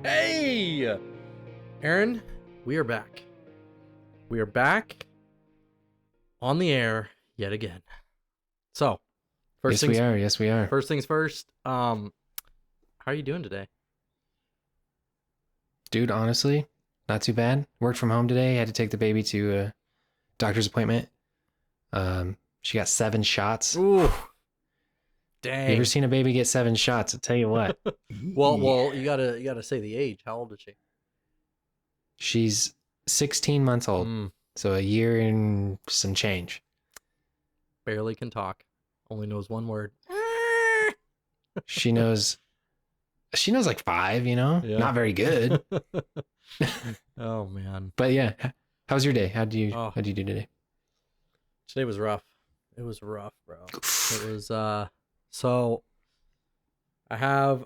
Hey, Aaron, we are back. We are back on the air yet again. So, Yes, we are. Yes, we are. First things first. How are you doing today? Dude, honestly, not too bad. Worked from home today. Had to take the baby to a doctor's appointment. She got 7 shots. Ooh, You ever dang. seen a baby get 7 shots? I'll tell you what. Well, you gotta say the age. How old is she? She's 16 months old. So a year and some change. Barely can talk. Only knows one word. She knows like 5, Yeah. Not very good. Oh man. But yeah, how was your day? How'd you do today? Today was rough. It was rough, bro. It was so I have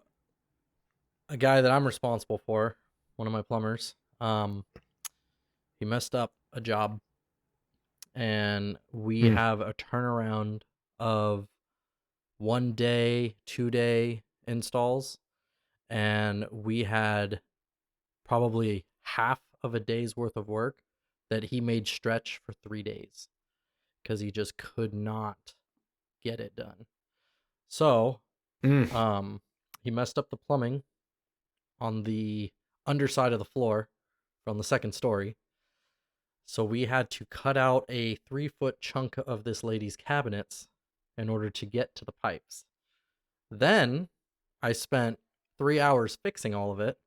a guy that I'm responsible for, one of my plumbers. He messed up a job and we have a turnaround of 1 day, 2 day installs, and we had probably half of a day's worth of work that he made stretch for 3 days because he just could not get it done. So, he messed up the plumbing on the underside of the floor from the second story. So we had to cut out a 3-foot chunk of this lady's cabinets in order to get to the pipes. Then I spent 3 hours fixing all of it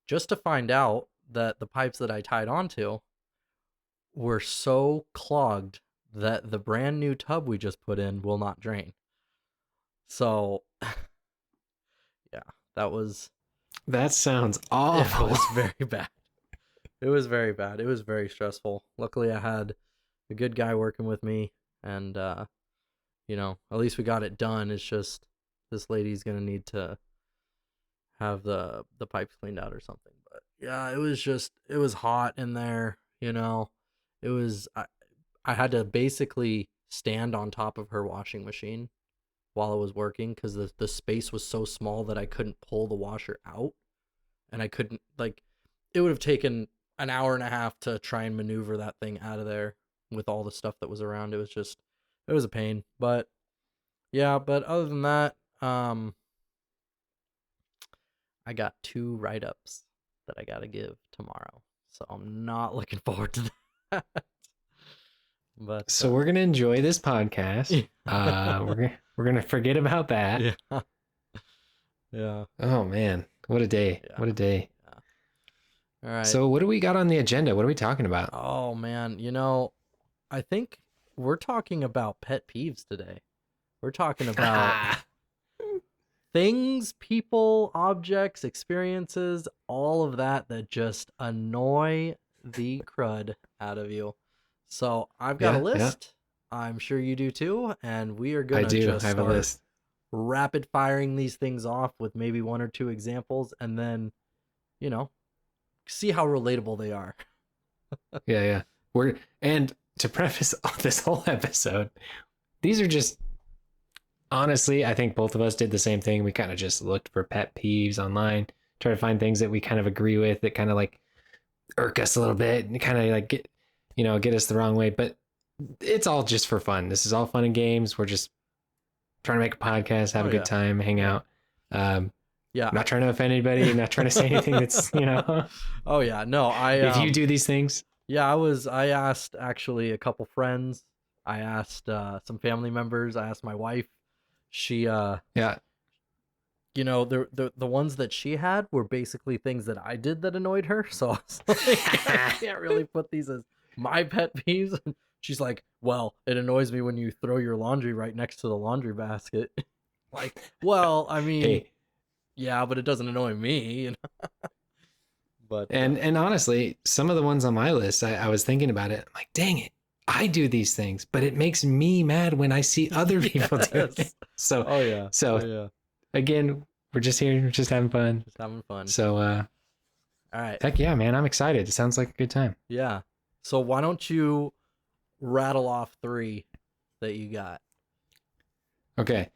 just to find out that the pipes that I tied onto were so clogged that the brand new tub we just put in will not drain. So, yeah, that sounds awful. It was very bad. It was very bad. It was very stressful. Luckily, I had a good guy working with me, and at least we got it done. It's just this lady's gonna need to have the pipes cleaned out or something. But yeah, it was hot in there. It was I had to basically stand on top of her washing machine while I was working because the space was so small that I couldn't pull the washer out, and I couldn't it would have taken an hour and a half to try and maneuver that thing out of there with all the stuff that was around. It was a pain. But yeah, but other than that, I got 2 write-ups that I gotta give tomorrow, so I'm not looking forward to that. But so we're gonna enjoy this podcast. We're gonna forget about that. Yeah. Yeah. Oh man, what a day! Yeah. What a day! All right. So what do we got on the agenda? What are we talking about? Oh man, I think we're talking about pet peeves today. We're talking about things, people, objects, experiences, all of that just annoy the crud out of you. So I've got a list. Yeah. I'm sure you do too, and we are gonna just have start a list. Rapid firing these things off with maybe 1 or 2 examples, and then, see how relatable they are. Yeah. And to preface this whole episode, these are just, honestly, I think both of us did the same thing. We kind of just looked for pet peeves online, try to find things that we kind of agree with that kind of like irk us a little bit and kind of like get us the wrong way. But it's all just for fun. This is all fun and games. We're just trying to make a podcast, have a good time, hang out. Yeah. Not trying to offend anybody, not trying to say anything that's, Oh yeah, no, if you do these things. Yeah, I asked actually a couple friends. I asked some family members. I asked my wife. She the ones that she had were basically things that I did that annoyed her. So I was like, I can't really put these as my pet peeves. She's like, well, it annoys me when you throw your laundry right next to the laundry basket. Like, well, I mean, hey. Yeah, but it doesn't annoy me, But and honestly, some of the ones on my list, I was thinking about it. I'm like, dang it, I do these things, but it makes me mad when I see other people do it. So again, we're just here, we're just having fun. So all right. Heck yeah, man, I'm excited. It sounds like a good time. Yeah. So why don't you rattle off 3 that you got? Okay.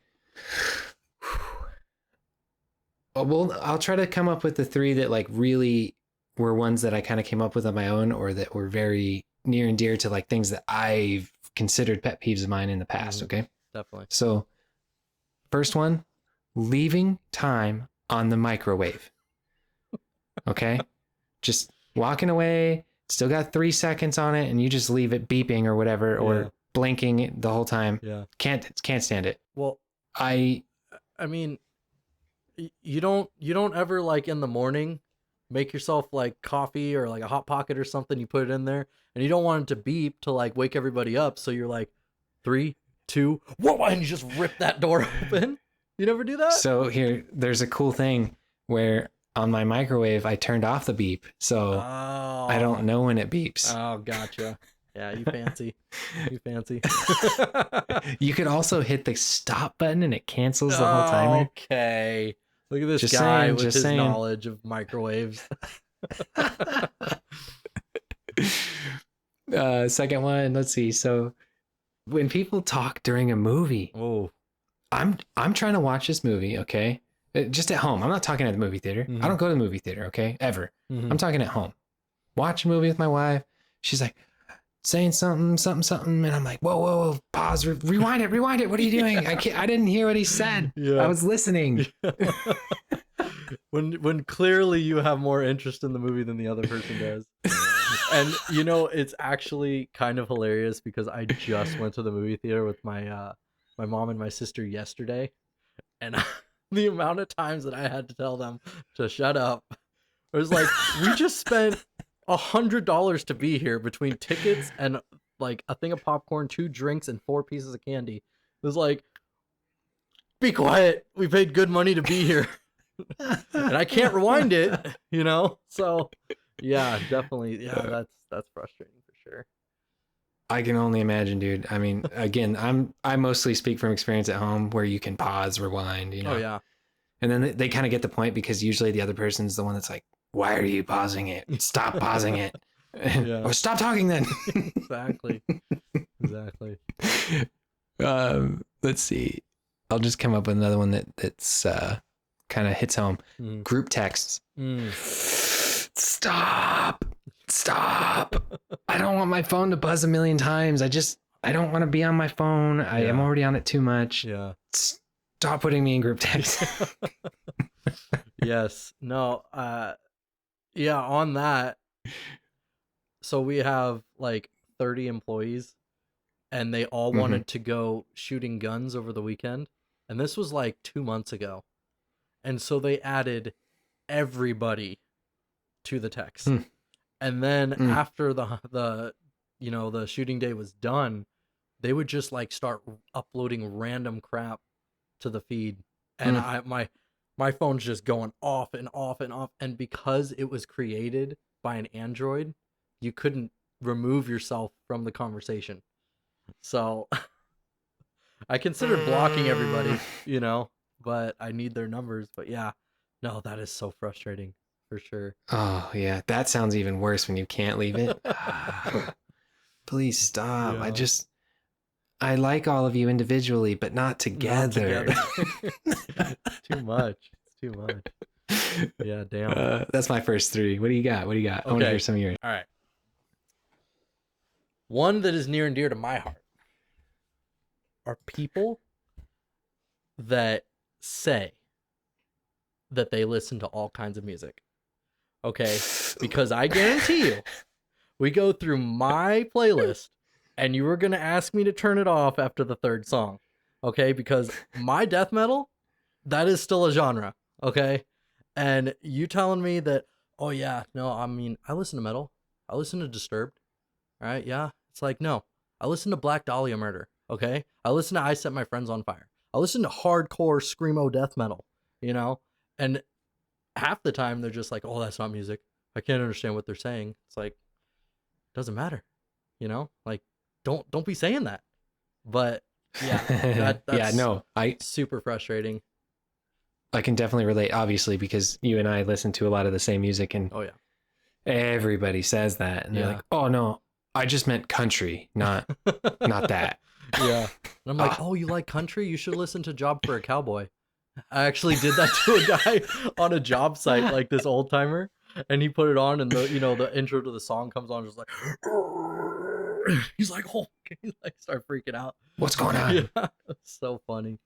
well, I'll try to come up with the three that like really were ones that I kind of came up with on my own, or that were very near and dear to like things that I've considered pet peeves of mine in the past. Okay. Definitely. So, first one, leaving time on the microwave. Okay. Just walking away, still got 3 seconds on it, and you just leave it beeping or whatever, or blinking it the whole time. Yeah. Can't stand it. Well, I mean, you don't ever like in the morning make yourself like coffee or like a hot pocket or something, you put it in there and you don't want it to beep to like wake everybody up, so you're like 3, 2, whoa, and you just rip that door open. You never do that? So there's a cool thing where on my microwave I turned off the beep, so I don't know when it beeps. Oh, gotcha. Yeah, you fancy. You fancy. You could also hit the stop button and it cancels the whole timer. Okay. Look at this Just guy saying, with just his saying. knowledge of microwaves. Second one, let's see. So when people talk during a movie, Oh, I'm trying to watch this movie, okay? Just at home. I'm not talking at the movie theater. Mhm. I don't go to the movie theater, okay? Ever. I'm talking at home. Watch a movie with my wife. She's like saying something, and I'm like, whoa, pause, rewind it. What are you doing? I didn't hear what he said. Yeah. I was listening. when clearly you have more interest in the movie than the other person does. And you know, it's actually kind of hilarious because I just went to the movie theater with my my mom and my sister yesterday, and the amount of times that I had to tell them to shut up. It was like, we just spent $100 to be here between tickets and like a thing of popcorn, 2 drinks, and 4 pieces of candy. It was like, be quiet. We paid good money to be here. And I can't rewind it, you know? So yeah, definitely. Yeah, that's frustrating for sure. I can only imagine, dude. I mean, again, I mostly speak from experience at home where you can pause, rewind, you know. Oh yeah. And then they kind of get the point because usually the other person's the one that's like, why are you pausing it? Stop pausing it. Yeah. Or stop talking then. Exactly. Let's see. I'll just come up with another one that's kind of hits home. Mm. Group texts. Mm. Stop. I don't want my phone to buzz a million times. I don't want to be on my phone. I am already on it too much. Yeah. Stop putting me in group text. Yes. No. Yeah, on that. So we have like 30 employees and they all wanted to go shooting guns over the weekend. And this was like 2 months ago. And so they added everybody to the text. And then after the you know, the shooting day was done, they would just like start uploading random crap to the feed. And my phone's just going off and off and off. And because it was created by an Android, you couldn't remove yourself from the conversation. So I considered blocking everybody, you know, but I need their numbers. But yeah, no, that is so frustrating for sure. Oh, yeah. That sounds even worse when you can't leave it. Please stop. Yeah. I like all of you individually, but not together. Too much. It's too much. Yeah, damn. That's my first 3. What do you got? I want to Okay. hear some of yours. All right. One that is near and dear to my heart are people that say that they listen to all kinds of music. Okay? Because I guarantee you, we go through my playlist and you were going to ask me to turn it off after the 3rd song. Okay? Because my death metal, that is still a genre. Okay? And you telling me that, oh yeah, no, I mean, I listen to metal. I listen to Disturbed. All right? Yeah. It's like, no, I listen to Black Dahlia Murder. Okay? I listen to I Set My Friends on Fire. I listen to hardcore screamo death metal, you know? And half the time they're just like, oh, that's not music. I can't understand what they're saying. It's like, doesn't matter, you know? Like, don't be saying that. But yeah, that's super frustrating. I can definitely relate, obviously, because you and I listen to a lot of the same music, and Oh yeah, everybody says that, and they're like, oh no, I just meant country, not that. Yeah. And I'm like, oh, you like country? You should listen to Job for a Cowboy. I actually did that to a guy on a job site, like this old timer, and he put it on, and the intro to the song comes on, just like he's like, oh, he's like start freaking out. What's going on? Yeah, it's so funny,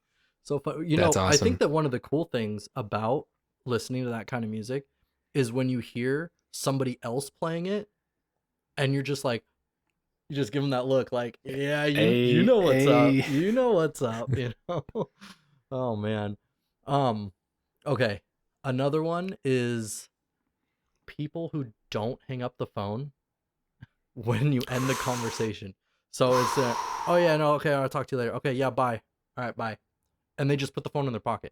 so fun. That's I think awesome. that one of the cool things about listening to that kind of music is when you hear somebody else playing it, and you're just like, you just give them that look, like, yeah, you know what's up, you know what's up, you know. Oh man. Okay. Another one is people who don't hang up the phone when you end the conversation. So it's oh yeah, no, okay, I'll talk to you later. Okay, yeah, bye. All right, bye. And they just put the phone in their pocket.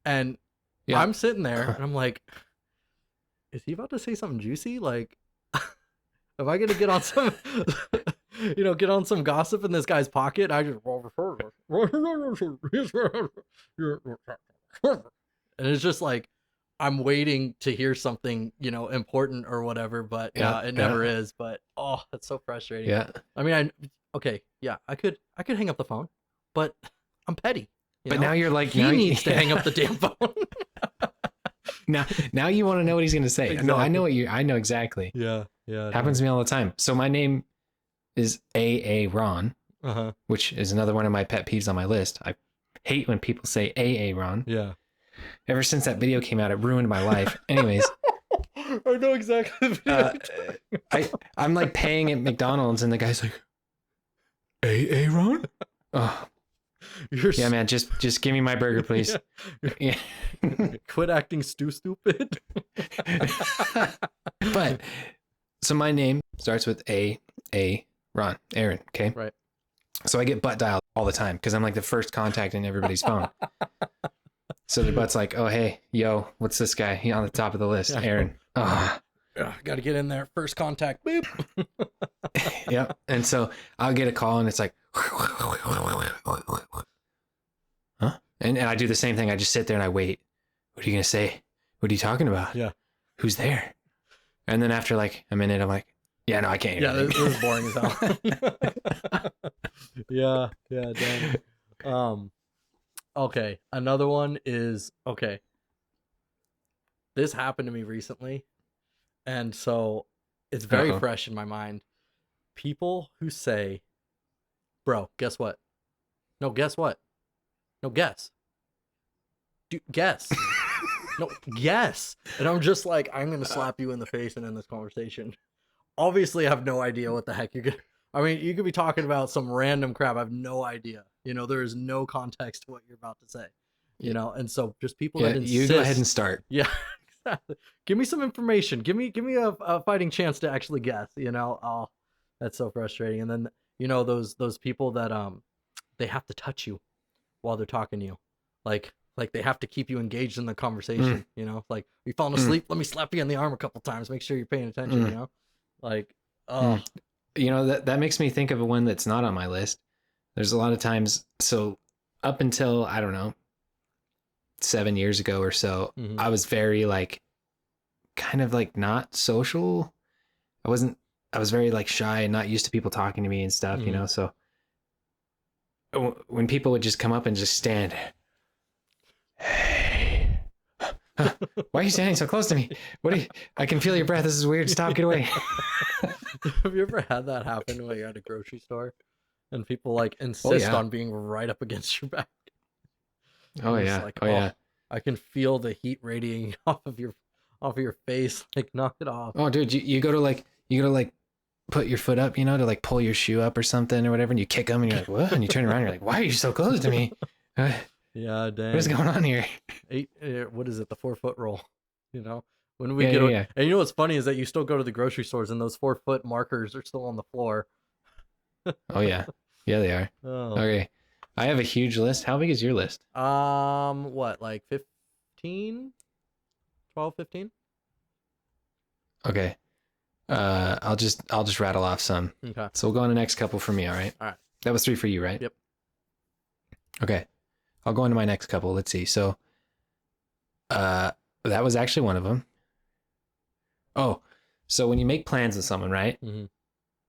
And Yeah. I'm sitting there and I'm like, is he about to say something juicy? Like, am I gonna get on some get on some gossip in this guy's pocket? I just and it's just like I'm waiting to hear something, important or whatever, but it never is. But oh, it's so frustrating. Yeah. I mean, I could hang up the phone, but I'm petty. But now you're like, he needs to hang up the damn phone. now you want to know what he's gonna say. Exactly. No, I know exactly. Yeah. Happens to me all the time. So my name is A Ron, which is another one of my pet peeves on my list. I hate when people say A Ron. Yeah. Ever since that video came out, it ruined my life. Anyways, I know exactly the video. I'm like paying at McDonald's, and the guy's like, A Ron? Oh. Yeah, man, just give me my burger, please. Yeah. Quit acting stupid. But so my name starts with A Ron, Aaron. Okay, right. So I get butt dialed all the time because I'm like the first contact in everybody's phone. So the butt's like, oh hey, yo, what's this guy? He on the top of the list, Aaron. Got to get in there. First contact. Boop. Yep. And so I'll get a call, and it's like, huh? And I do the same thing. I just sit there and I wait. What are you gonna say? What are you talking about? Yeah. Who's there? And then after like a minute, I'm like, yeah, no, I can't hear. Yeah, this is boring as hell. Yeah, dang. Okay, another one is, okay, this happened to me recently, and so it's very fresh in my mind. People who say, bro, guess what? No, guess what? No, guess. Dude, guess. No, guess. And I'm just like, I'm going to slap you in the face and end this conversation. Obviously, I have no idea what the heck you're going to... I mean, you could be talking about some random crap. I have no idea. There is no context to what you're about to say. And so just people that insist... You go ahead and start. Yeah, exactly. Give me some information. Give me a fighting chance to actually guess, Oh, that's so frustrating. And then, those people that they have to touch you while they're talking to you. Like they have to keep you engaged in the conversation, like, are you falling asleep? Let me slap you on the arm a couple times. Make sure you're paying attention, Like, oh. That makes me think of a one that's not on my list. There's a lot of times, so up until, I don't know, 7 years ago or so, I was very like, kind of like not social. I was very like shy and not used to people talking to me and stuff, so when people would just come up and just stand, hey, why are you standing so close to me? I can feel your breath. This is weird. Stop, get away. Have you ever had that happen when you're at a grocery store and people like insist on being right up against your back? Oh yeah. Like, yeah. I can feel the heat radiating off of your face. Like, knock it off. Oh dude, you go to like put your foot up, to like pull your shoe up or something or whatever, and you kick them and you're like, what? And you turn around and you're like, why are you so close to me? Yeah, dang. What is going on here? What is it? The 4-foot rule, when we get and what's funny is that you still go to the grocery stores and those 4-foot markers are still on the floor. Oh yeah, they are. Oh. Okay, I have a huge list. How big is your list? What, like 15, 12, 15? Okay, I'll just rattle off some. Okay. So we'll go on the next couple for me. All right. That was 3 for you, right? Yep. Okay, I'll go into my next couple. Let's see. So, that was actually one of them. Oh, so when you make plans with someone, right? Mm-hmm.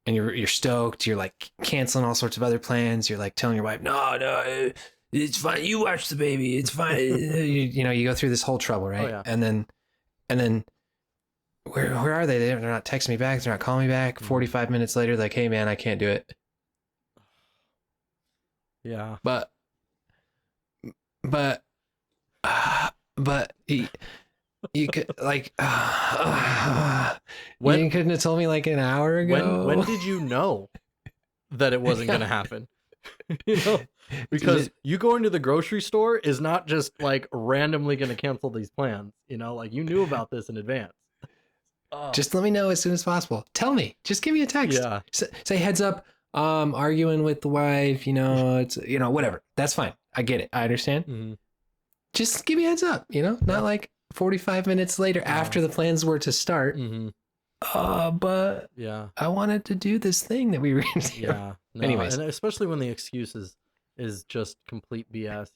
And you're stoked, you're like canceling all sorts of other plans. You're like telling your wife, no, it's fine. You watch the baby. It's fine. You go through this whole trouble, right? yeah. And then where are they? They're not texting me back. They're not calling me back. 45 minutes later, like, hey man, I can't do it. Yeah. But you could like you couldn't have told me like an hour ago. When did you know that it wasn't going to happen? Because you going to the grocery store is not just like randomly going to cancel these plans. Like you knew about this in advance. Just let me know as soon as possible. Tell me. Just give me a text. Yeah. Say heads up. Arguing with the wife. It's whatever. That's fine. I get it. I understand. Mm-hmm. Just give me a heads up. Not like 45 minutes later after the plans were to start. Mm-hmm. But yeah, I wanted to do this thing that we were going to do. Yeah. No, Anyways, and especially when the excuse is just complete BS.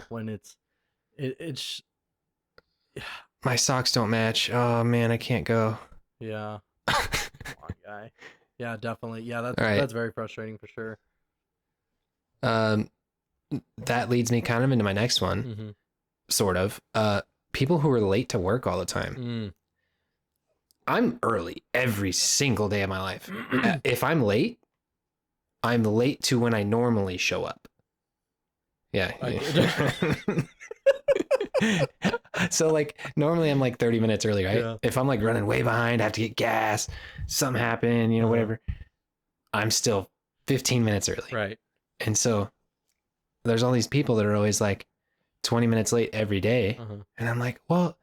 When it's my socks don't match. Oh man, I can't go. Yeah. Come on, guy. Yeah, definitely. Yeah, right. That's very frustrating for sure. That leads me kind of into my next one. Mm-hmm. Sort of. People who are late to work all the time. Mm. I'm early every single day of my life. If I'm late to when I normally show up. Yeah. So like normally I'm like 30 minutes early, right? Yeah. If I'm like running way behind, I have to get gas, something happened, whatever. I'm still 15 minutes early. Right. And so there's all these people that are always like 20 minutes late every day. And I'm like, well,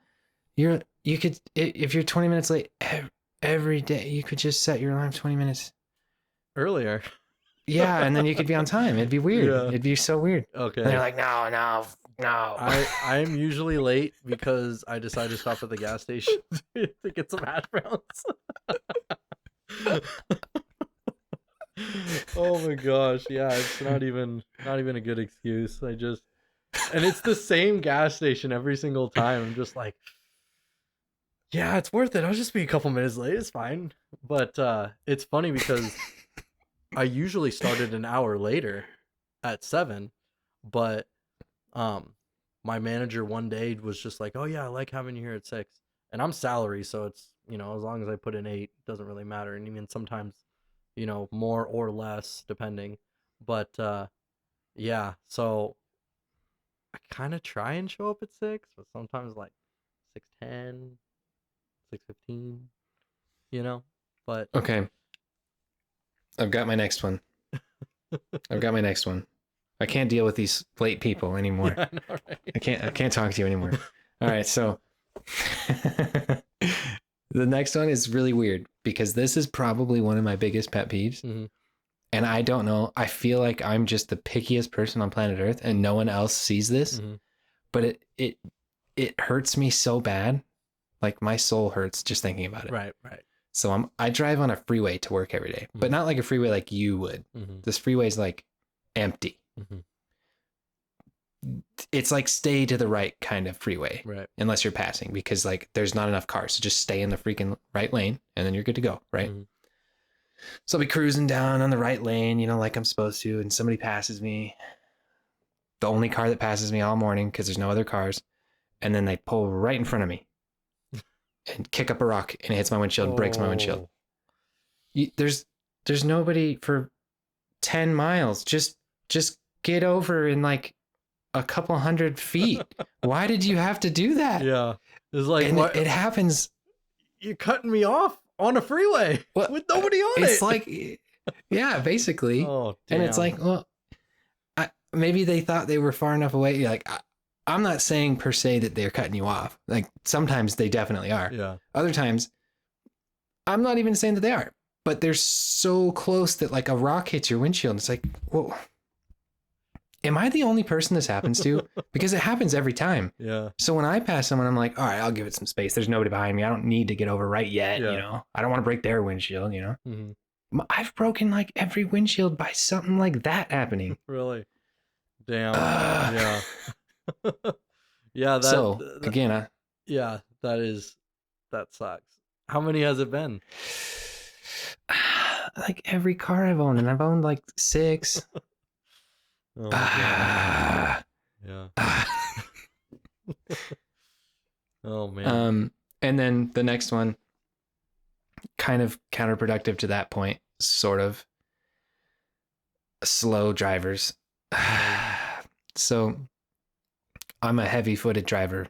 you could, if you're 20 minutes late every day, you could just set your alarm 20 minutes earlier. Yeah. And then you could be on time. It'd be weird. Yeah. It'd be so weird. Okay. And they're like, no. I'm usually late because I decide to stop at the gas station to get some hash browns. Oh my gosh. Yeah, it's not even a good excuse. And it's the same gas station every single time. I'm just like, yeah, it's worth it. I'll just be a couple minutes late. It's fine. But it's funny because I usually started an hour later at 7, but my manager one day was just like, oh yeah, I like having you here at 6. And I'm salary, so it's, as long as I put in 8, it doesn't really matter. And even sometimes, more or less depending. But yeah, so I kind of try and show up at 6, but sometimes like 6:10, 6:15, but okay. I've got my next one. I can't deal with these late people anymore. Yeah, I know, right? I can't talk to you anymore. All right, so the next one is really weird because this is probably one of my biggest pet peeves. Mm-hmm. And I don't know. I feel like I'm just the pickiest person on planet Earth and no one else sees this. Mm-hmm. But it hurts me so bad. Like my soul hurts just thinking about it. Right. So I drive on a freeway to work every day, but not like a freeway like you would. Mm-hmm. This freeway is like empty. Mm-hmm. It's like stay to the right kind of freeway, right? Unless you're passing, because like there's not enough cars. So just stay in the freaking right lane, and then you're good to go, right? Mm-hmm. So I'll be cruising down on the right lane, like I'm supposed to, and somebody passes me. The only car that passes me all morning because there's no other cars, and then they pull right in front of me and kick up a rock, and it hits my windshield and breaks my windshield. There's nobody for 10 miles. Just get over in like a couple 100 feet. Why did you have to do that? Yeah. It's like, and it happens. You're cutting me off on a freeway with nobody on it. It's like, yeah, basically. Oh, damn. And it's like, well, maybe they thought they were far enough away. Like, I'm not saying per se that they're cutting you off. Like sometimes they definitely are. Yeah. Other times, I'm not even saying that they are, but they're so close that like a rock hits your windshield. And it's like, whoa. Am I the only person this happens to? Because it happens every time. Yeah. So when I pass someone, I'm like, all right, I'll give it some space. There's nobody behind me. I don't need to get over right yet. Yeah. I don't want to break their windshield, Mm-hmm. I've broken like every windshield by something like that happening. Really? Damn. Yeah. Yeah. Again, yeah, that sucks. How many has it been? Like every car I've owned, and I've owned like 6. Oh, Yeah. Oh man. And then the next one, kind of counterproductive to that point, sort of. Slow drivers. So I'm a heavy-footed driver.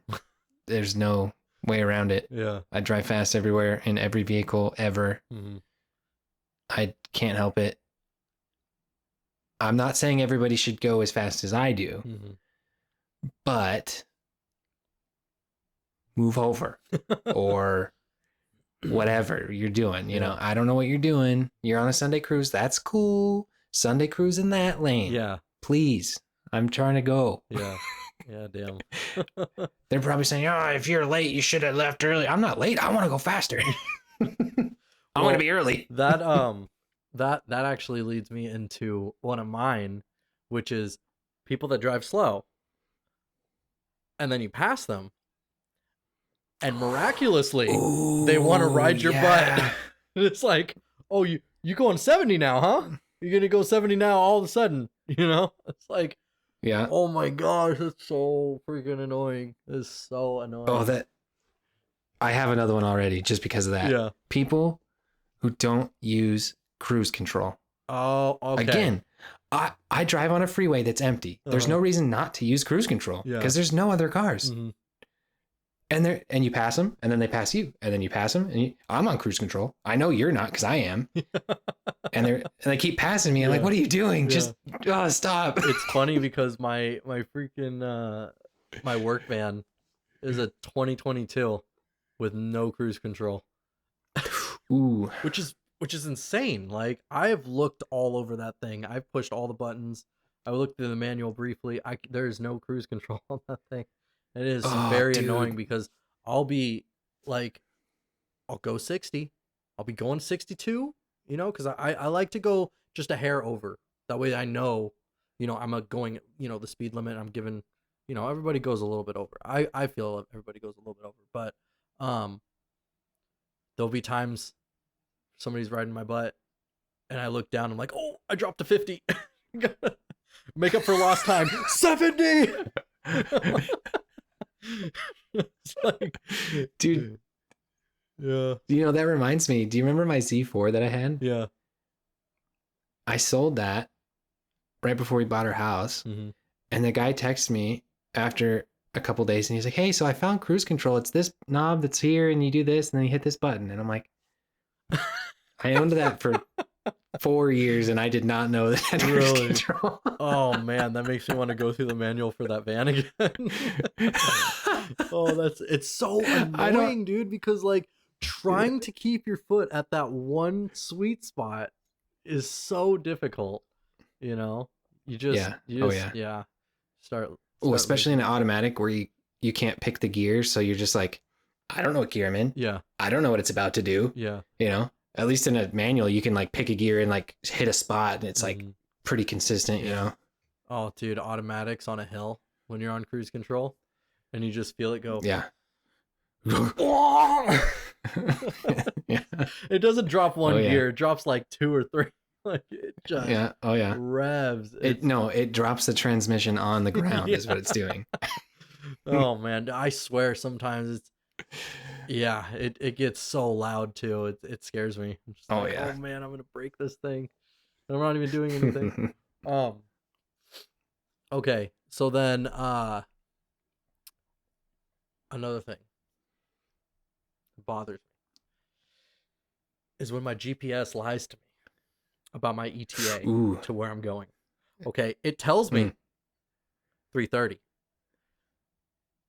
There's no way around it. Yeah. I drive fast everywhere in every vehicle ever. Mm-hmm. I can't help it. I'm not saying everybody should go as fast as I do, Mm-hmm. but move over or whatever you're doing. You know, I don't know what you're doing. You're on a Sunday cruise. That's cool. Sunday cruise in that lane. Yeah. Please. I'm trying to go. Yeah. Yeah, damn. They're probably saying, "Oh, if you're late, you should have left early." I'm not late. I want to go faster. I want to be early. That actually leads me into one of mine, which is people that drive slow. And then you pass them. And miraculously, they want to ride your butt. It's like, "Oh, you going 70 now, huh? You're going to go 70 now all of a sudden." You know? It's like, yeah. Oh my gosh, it's so freaking annoying. It's so annoying. Oh, I have another one already just because of that. Yeah. People who don't use cruise control. Oh, okay. Again, I drive on a freeway that's empty. There's no reason not to use cruise control because there's no other cars. Mm-hmm. And you pass them, and then they pass you, and then you pass them, and I'm on cruise control. I know you're not because I am. and they keep passing me. I'm like, "What are you doing? Just stop!" It's funny because my freaking my work van is a 2022 with no cruise control. Ooh, which is insane. Like, I have looked all over that thing. I've pushed all the buttons. I looked through the manual briefly. There is no cruise control on that thing. It is very annoying because I'll be like, I'll go 60. I'll be going 62, you know, because I like to go just a hair over. That way I know, you know, I'm going, you know, the speed limit I'm given, you know, everybody goes a little bit over. I feel everybody goes a little bit over. But there'll be times somebody's riding my butt and I look down, I'm like, "Oh, I dropped to 50. Make up for lost time. 70. It's like, dude. Yeah. You know, that reminds me. Do you remember my Z4 that I had? Yeah. I sold that right before we bought our house. Mm-hmm. And the guy texted me after a couple days and he's like, "Hey, so I found cruise control. It's this knob that's here and you do this and then you hit this button." And I'm like, I owned that for 4 years and I did not know that had cruise control. Oh man, that makes me want to go through the manual for that van again. It's so annoying, dude, because like trying to keep your foot at that one sweet spot is so difficult, you know? Start especially in an automatic where you can't pick the gear, so you're just like, I don't know what gear I'm in. Yeah. I don't know what it's about to do. Yeah. You know? At least in a manual, you can like pick a gear and like hit a spot and it's like pretty consistent, you know? Oh, dude, automatics on a hill when you're on cruise control and you just feel it go. Yeah. Yeah. It doesn't drop one gear, it drops like 2 or 3. Like it just revs. It drops the transmission on the ground is what it's doing. Oh man, I swear sometimes it gets so loud too. It scares me. I'm just like, oh man, I'm gonna break this thing. I'm not even doing anything. Okay, so then another thing that bothers me is when my GPS lies to me about my ETA to where I'm going. Okay, it tells me 3:30.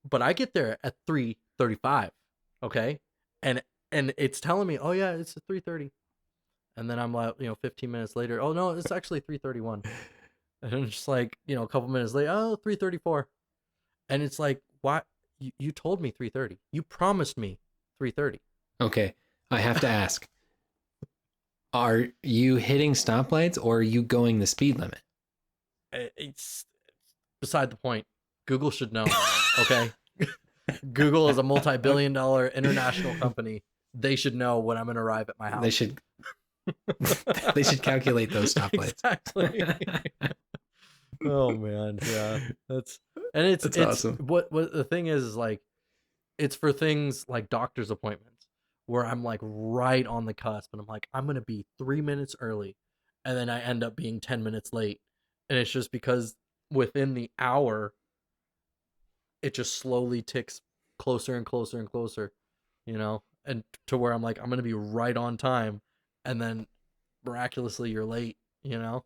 But I get there at 3:35. Okay? And it's telling me, "Oh yeah, it's at 3:30." And then I'm like, 15 minutes later, "Oh no, it's actually 3:31." And it's just like, a couple minutes later, "Oh, 3:34." And it's like, "Why you told me 3:30. You promised me 3:30." Okay, I have to ask. Are you hitting stoplights or are you going the speed limit? It's beside the point. Google should know. Okay? Google is a multi-billion-dollar international company. They should know when I'm going to arrive at my house. They should calculate those stoplights. Exactly. Oh man, yeah. And it's That's it's awesome. what the thing is like it's for things like doctor's appointments where I'm like right on the cusp and I'm like I'm going to be 3 minutes early and then I end up being 10 minutes late. And it's just because within the hour it just slowly ticks closer and closer and closer, and to where I'm like I'm going to be right on time and then miraculously you're late, you know?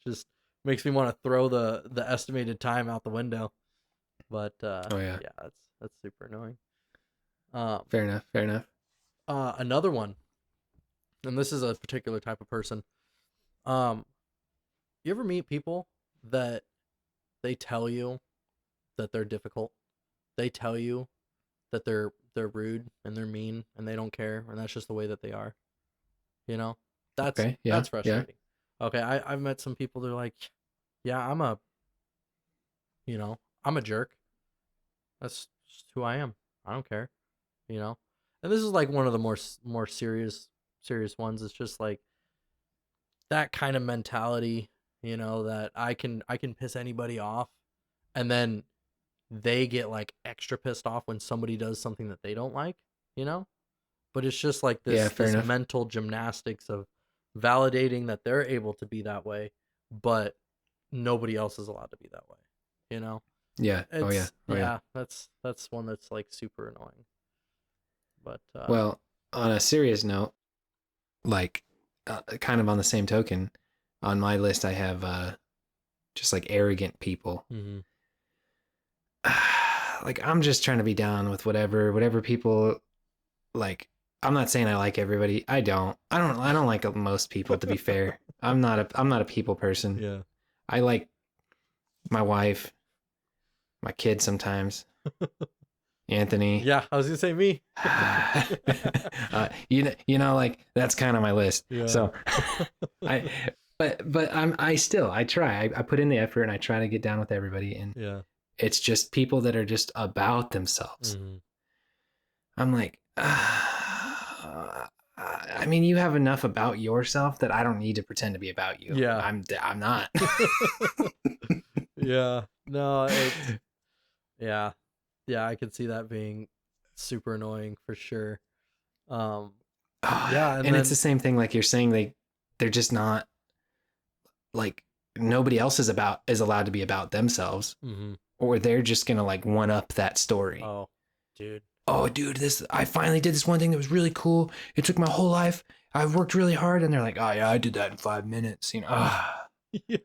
Just makes me want to throw the estimated time out the window. But Oh yeah. yeah, that's super annoying. Um Fair enough. Fair enough. Another one, and this is a particular type of person. Um, you ever meet people that they tell you that they're difficult? They tell you that they're rude and they're mean and they don't care and that's just the way that they are. You know? That's Okay. Yeah. that's Yeah. frustrating. Okay, I've met some people that are like, yeah, I'm a jerk. That's just who I am. I don't care, you know? And this is like one of the more serious ones. It's just like that kind of mentality, that I can piss anybody off and then they get like extra pissed off when somebody does something that they don't like, you know? But it's just like Yeah. this Fair this enough. mental gymnastics of validating that they're able to be that way, but nobody else is allowed to be that way, you know? Yeah. Oh yeah. It's Oh yeah. yeah, that's one that's like super annoying. But Well, on a serious note, like kind of on the same token, on my list I have just like arrogant people. mhm. Like I'm just trying to be down with whatever people like. I'm not saying I like everybody. I don't like most people, to be fair. I'm not a people person. Yeah. I like my wife, my kids sometimes, Anthony. Yeah, I was gonna say me. Like that's kind of my list. Yeah. So I but I try. I put in the effort and I try to get down with everybody, and Yeah. it's just people that are just about themselves. Mhm. I'm like, I mean, you have enough about yourself that I don't need to pretend to be about you. Yeah. I'm not. Yeah. No, it's yeah. Yeah, I could see that being super annoying for sure. Um yeah, and And it's the then same thing. Like you're saying, they're just not like nobody else is allowed to be about themselves, mhm. or they're just gonna like one up that story. Oh, dude. Oh, dude, this I finally did this one thing that was really cool. It took my whole life. I worked really hard, and they're like, oh yeah, I did that in 5 minutes. Yeah.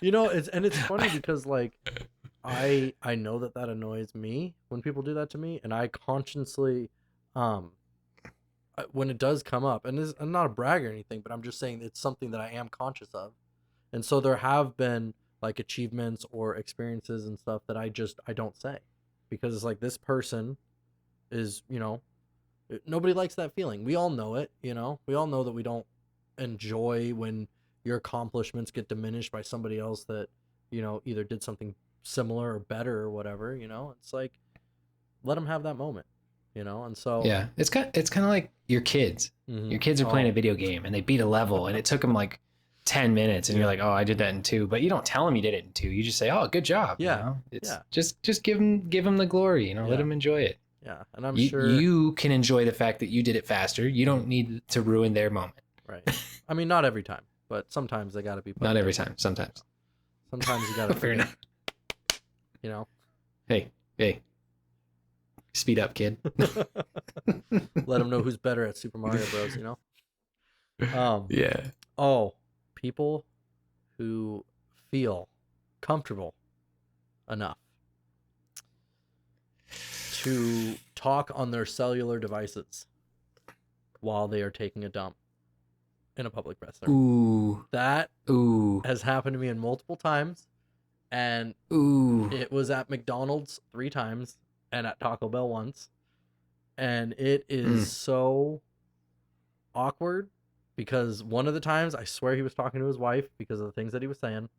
It's funny because like I know that annoys me when people do that to me and I consciously um when it does come up, and I'm not a brag or anything, but I'm just saying it's something that I am conscious of. And so there have been like achievements or experiences and stuff that I don't say because it's like this person is, nobody likes that feeling. We all know it, We all know that we don't enjoy when your accomplishments get diminished by somebody else that, either did something similar or better or whatever, It's like let them have that moment, And so Yeah, it's kind of like your kids. mhm. Your kids are playing a Oh, video game and they beat a level and it took them like 10 minutes, and you're yeah. like, oh, I did that in two. But you don't tell them you did it in two. You just say, oh, good job. Yeah. It's Yeah. just give them the glory. Let Yeah. them enjoy it. Yeah. And I'm You sure you can enjoy the fact that you did it faster. You don't mhm, need to ruin their moment. right. I mean, not every time, but sometimes they got to be put Not in every their time. place. Sometimes. Sometimes you got to Fair forget, enough. you know. Hey, speed up, kid. Let them know who's better at Super Mario Bros, Um Yeah. oh, people who feel comfortable enough to talk on their cellular devices while they are taking a dump in a public restroom. Ooh. That Ooh. has happened to me in multiple times, and Ooh. it was at McDonald's 3 times and at Taco Bell once, and it is Mm. so awkward because one of the times I swear he was talking to his wife because of the things that he was saying.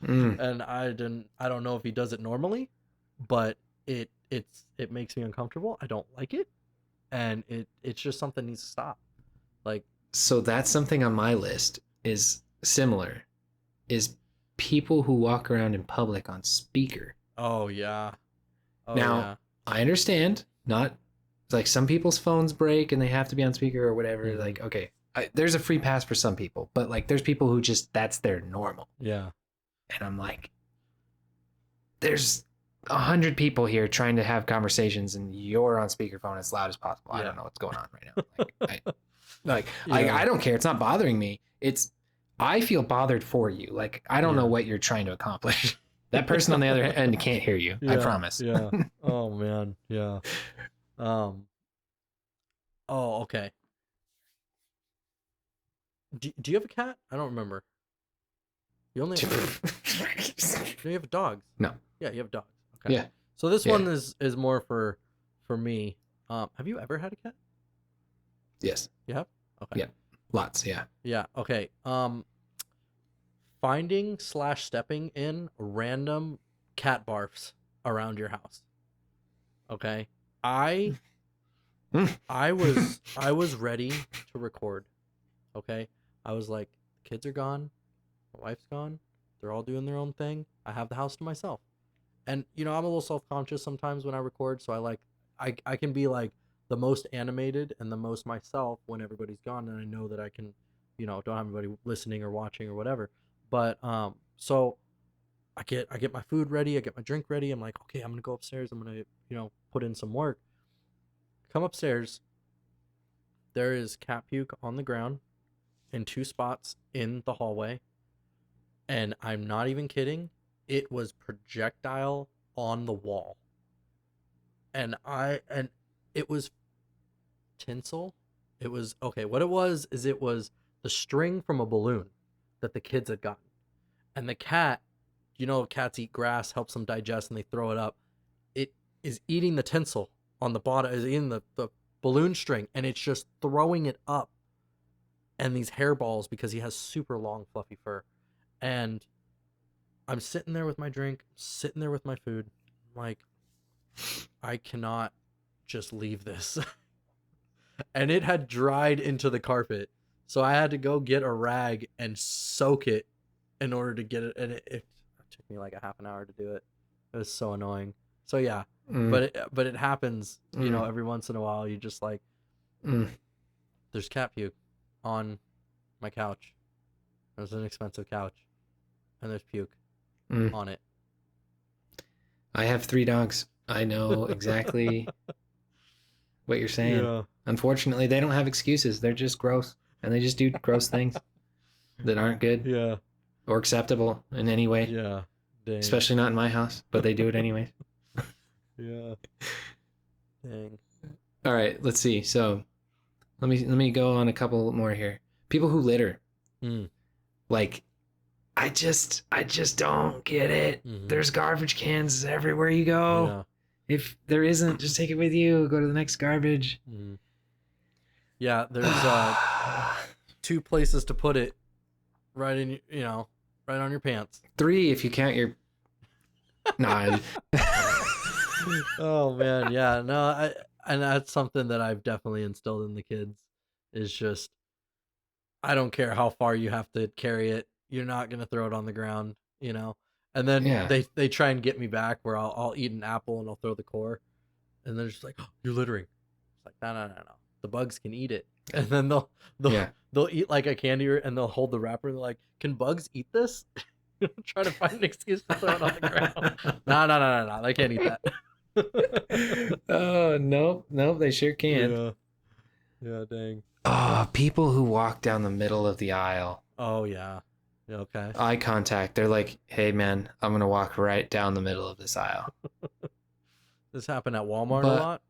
Mm. And I don't know if he does it normally, but it makes me uncomfortable. I don't like it, and it's just something needs to stop. Like So that's something on my list is similar. is people who walk around in public on speaker. Oh yeah. Oh Now, yeah. I understand, not like some people's phones break and they have to be on speaker or whatever. Mhm. Like, okay, there's a free pass for some people, but like there's people who just, that's their normal. Yeah. And I'm like, there's 100 people here trying to have conversations and you're on speakerphone as loud as possible. I Yeah. don't know what's going on right now. Yeah. I don't care. It's not bothering me. I feel bothered for you. Like, I don't know Yeah. what you're trying to accomplish. That person on the other end can't hear you. I Yeah, promise. Yeah. Oh man. Yeah. Oh, okay. Do you have a cat? I don't remember. You only have, do you have dogs? No. Yeah, you have dogs. Okay. Yeah. So this Yeah. one is more for me. Have you ever had a cat? Yes. You have? Okay. Yeah. Lots. Yeah. Yeah. Okay. Finding / stepping in random cat barfs around your house. Okay. I was ready to record. Okay. I was like, the kids are gone, my wife's gone, they're all doing their own thing. I have the house to myself. And I'm a little self-conscious sometimes when I record, so I can be like the most animated and the most myself when everybody's gone, and I know that I can, don't have anybody listening or watching or whatever. But so I get my food ready, I get my drink ready. I'm like, okay, I'm gonna go upstairs. I'm gonna put in some work. Come upstairs. There is cat puke on the ground in 2 spots in the hallway, and I'm not even kidding. It was projectile on the wall, and it was tinsel. It was okay. What it was is it was the string from a balloon that the kids had gotten, and the cat, cats eat grass, helps them digest, and they throw it up. It is eating the tinsel on the bottom, is eating the balloon string, and it's just throwing it up, and these hairballs because he has super long fluffy fur, and I'm sitting there with my drink, sitting there with my food, like, I cannot just leave this. And it had dried into the carpet, so I had to go get a rag and soak it in order to get it, and it took me like a half an hour to do it. It was so annoying. So yeah, but it happens, every once in a while. You just like, there's cat puke on my couch. There's an expensive couch, and there's puke on it. I have 3 dogs. I know exactly what you're saying. Yeah. Unfortunately, they don't have excuses. They're just gross, and they just do gross things that aren't good Yeah. or acceptable in any way. Yeah. Dang. Especially not in my house, but they do it anyways. Yeah. Dang. All right, let's see. So, let me go on a couple more here. People who litter. Like, I just don't get it. Mhm. There's garbage cans everywhere you go. Yeah. If there isn't, just take it with you. Go to the next garbage. Yeah, there's 2 places to put it, right in, right on your pants. 3 if you count your. Nah. Oh man, yeah, no, and that's something that I've definitely instilled in the kids, is just, I don't care how far you have to carry it, you're not gonna throw it on the ground, And then Yeah. they try and get me back where I'll eat an apple and I'll throw the core, and they're just like, oh, you're littering. It's like, no, the bugs can eat it, and then they'll eat like a candy, and they'll hold the wrapper, and they're like, can bugs eat this? Try to find an excuse to throw it on the ground. No, they can't eat that. Oh, nope, they sure can. Yeah, dang. Oh, people who walk down the middle of the aisle. Oh yeah. Okay. Eye contact. They're like, hey man, I'm gonna walk right down the middle of this aisle. This happened at Walmart a lot.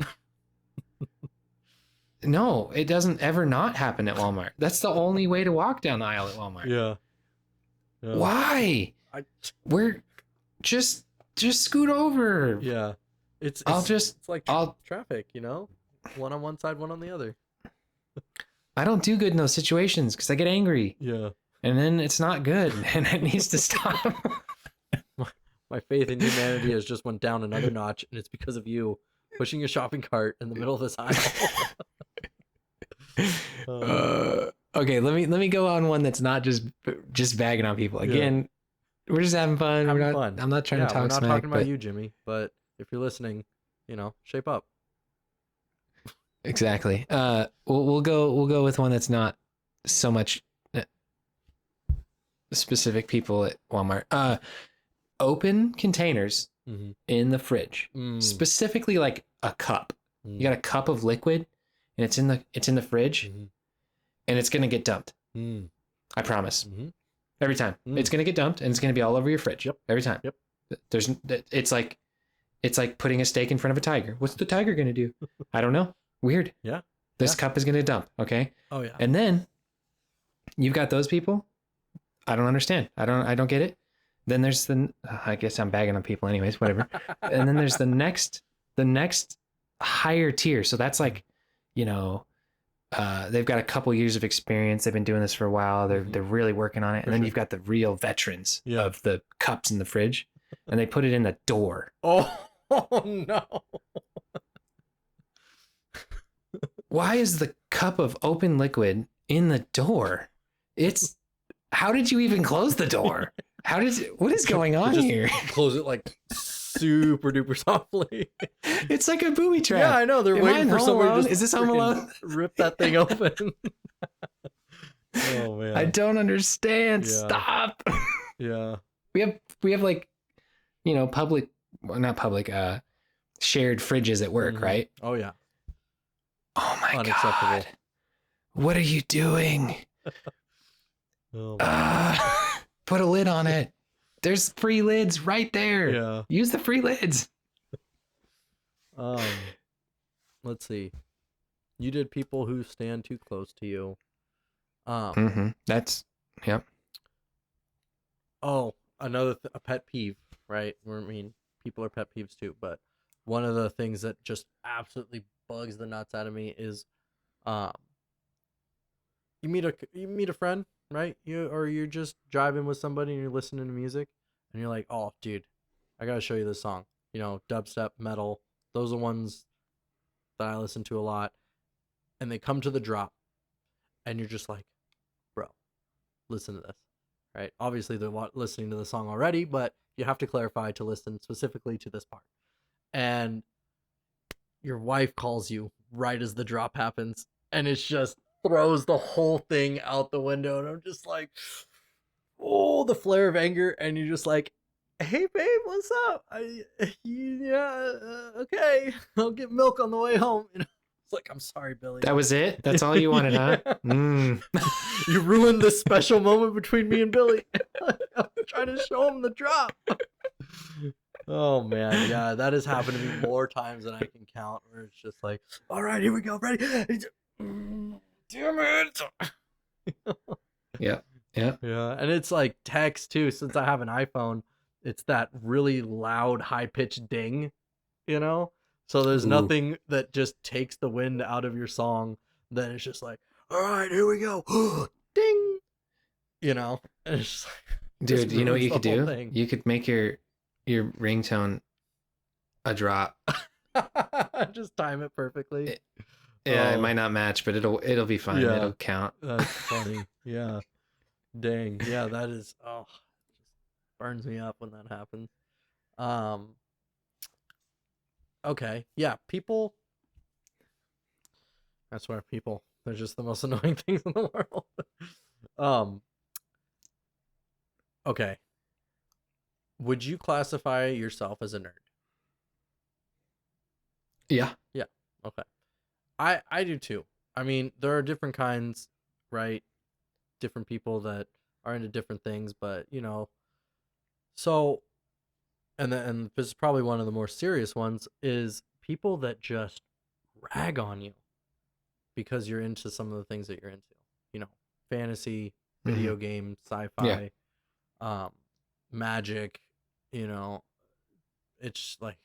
No, it doesn't ever not happen at Walmart. That's the only way to walk down the aisle at Walmart. Yeah. Why? We're just scoot over. Yeah. It's like traffic, one on one side, one on the other. I don't do good in those situations because I get angry. Yeah. And then it's not good, and it needs to stop. My faith in humanity has just went down another notch, and it's because of you pushing your shopping cart in the middle of this aisle. Okay, let me go on one that's not just bagging on people. Yeah. Again, we're just having fun. Having we're not fun. I'm not trying to We're talk not smack, talking about but you, Jimmy. But if you're listening, shape up. exactly. We'll go with one that's not so much specific people at Walmart. Open containers Mm-hmm. in the fridge, Mm. specifically like a cup. Mm. You got a cup of liquid, and it's in the fridge, Mm-hmm. and it's gonna get dumped. Mm. I promise. Mm-hmm. Every time it's gonna get dumped, and it's gonna be all over your fridge. Yep. Every time. Yep. There's it's like putting a steak in front of a tiger. What's the tiger gonna do? I don't know. Weird. Yeah. This cup is gonna dump. Okay. Oh yeah. And then you've got those people. I don't understand. I don't get it. Then there's I guess I'm bagging on people anyways, whatever. And then there's the next higher tier. So that's like, they've got a couple years of experience. They've been doing this for a while. They're really working on it. And then you've got the real veterans of the cups in the fridge, and they put it in the door. Oh no. Why is the cup of open liquid in the door? How did you even close the door? What is going on here? Close it like super duper softly. It's like a booby trap. Yeah, I know. They're waiting for somebody to just Is this Home Alone? Rip that thing open. Oh man. I don't understand. Yeah. Stop. Yeah. We have like, public, well, not public, shared fridges at work, right? Oh yeah. Oh my Unacceptable. God. What are you doing? Oh, put a lid on it. There's free lids right there. yeah. Use the free lids. Let's see. You did people who stand too close to you. That's, yep. Oh, another a pet peeve, right? People are pet peeves too, but one of the things that just absolutely bugs the nuts out of me is, you meet a friend, right? You're just driving with somebody and you're listening to music, and you're like, oh, dude, I gotta show you this song. Dubstep, metal, those are ones that I listen to a lot, and they come to the drop, and you're just like, bro, listen to this. Right? Obviously, they're listening to the song already, but you have to clarify to listen specifically to this part. And your wife calls you right as the drop happens, and it's just throws the whole thing out the window. And I'm just like, oh, the flare of anger. And you're just like, hey, babe, what's up? Okay. I'll get milk on the way home. It's like, I'm sorry, Billy. That was it? That's all you wanted, huh? You ruined this special moment between me and Billy. I'm trying to show him the drop. Oh, man. Yeah, that has happened to me more times than I can count, where it's just like, all right, here we go. Ready? Damn it. Yeah. Yeah. And it's like text, too. Since I have an iPhone, it's that really loud, high-pitched ding, So there's nothing that just takes the wind out of your song. Then it's just like, all right, here we go. Ding. And it's just like, dude, you know what you could do? Thing. You could make your ringtone a drop. Just time it perfectly. It might not match, but it'll be fine. Yeah. It'll count. That's funny. Yeah. Dang. Yeah, that is just burns me up when that happens. Okay. Yeah, people. I swear, people. They're just the most annoying things in the world. Okay. Would you classify yourself as a nerd? Yeah. Yeah. Okay. I do too. I mean, there are different kinds, right? Different people that are into different things, but so, and this is probably one of the more serious ones, is people that just rag on you because you're into some of the things that you're into. Fantasy, video game, sci-fi, magic. It's like,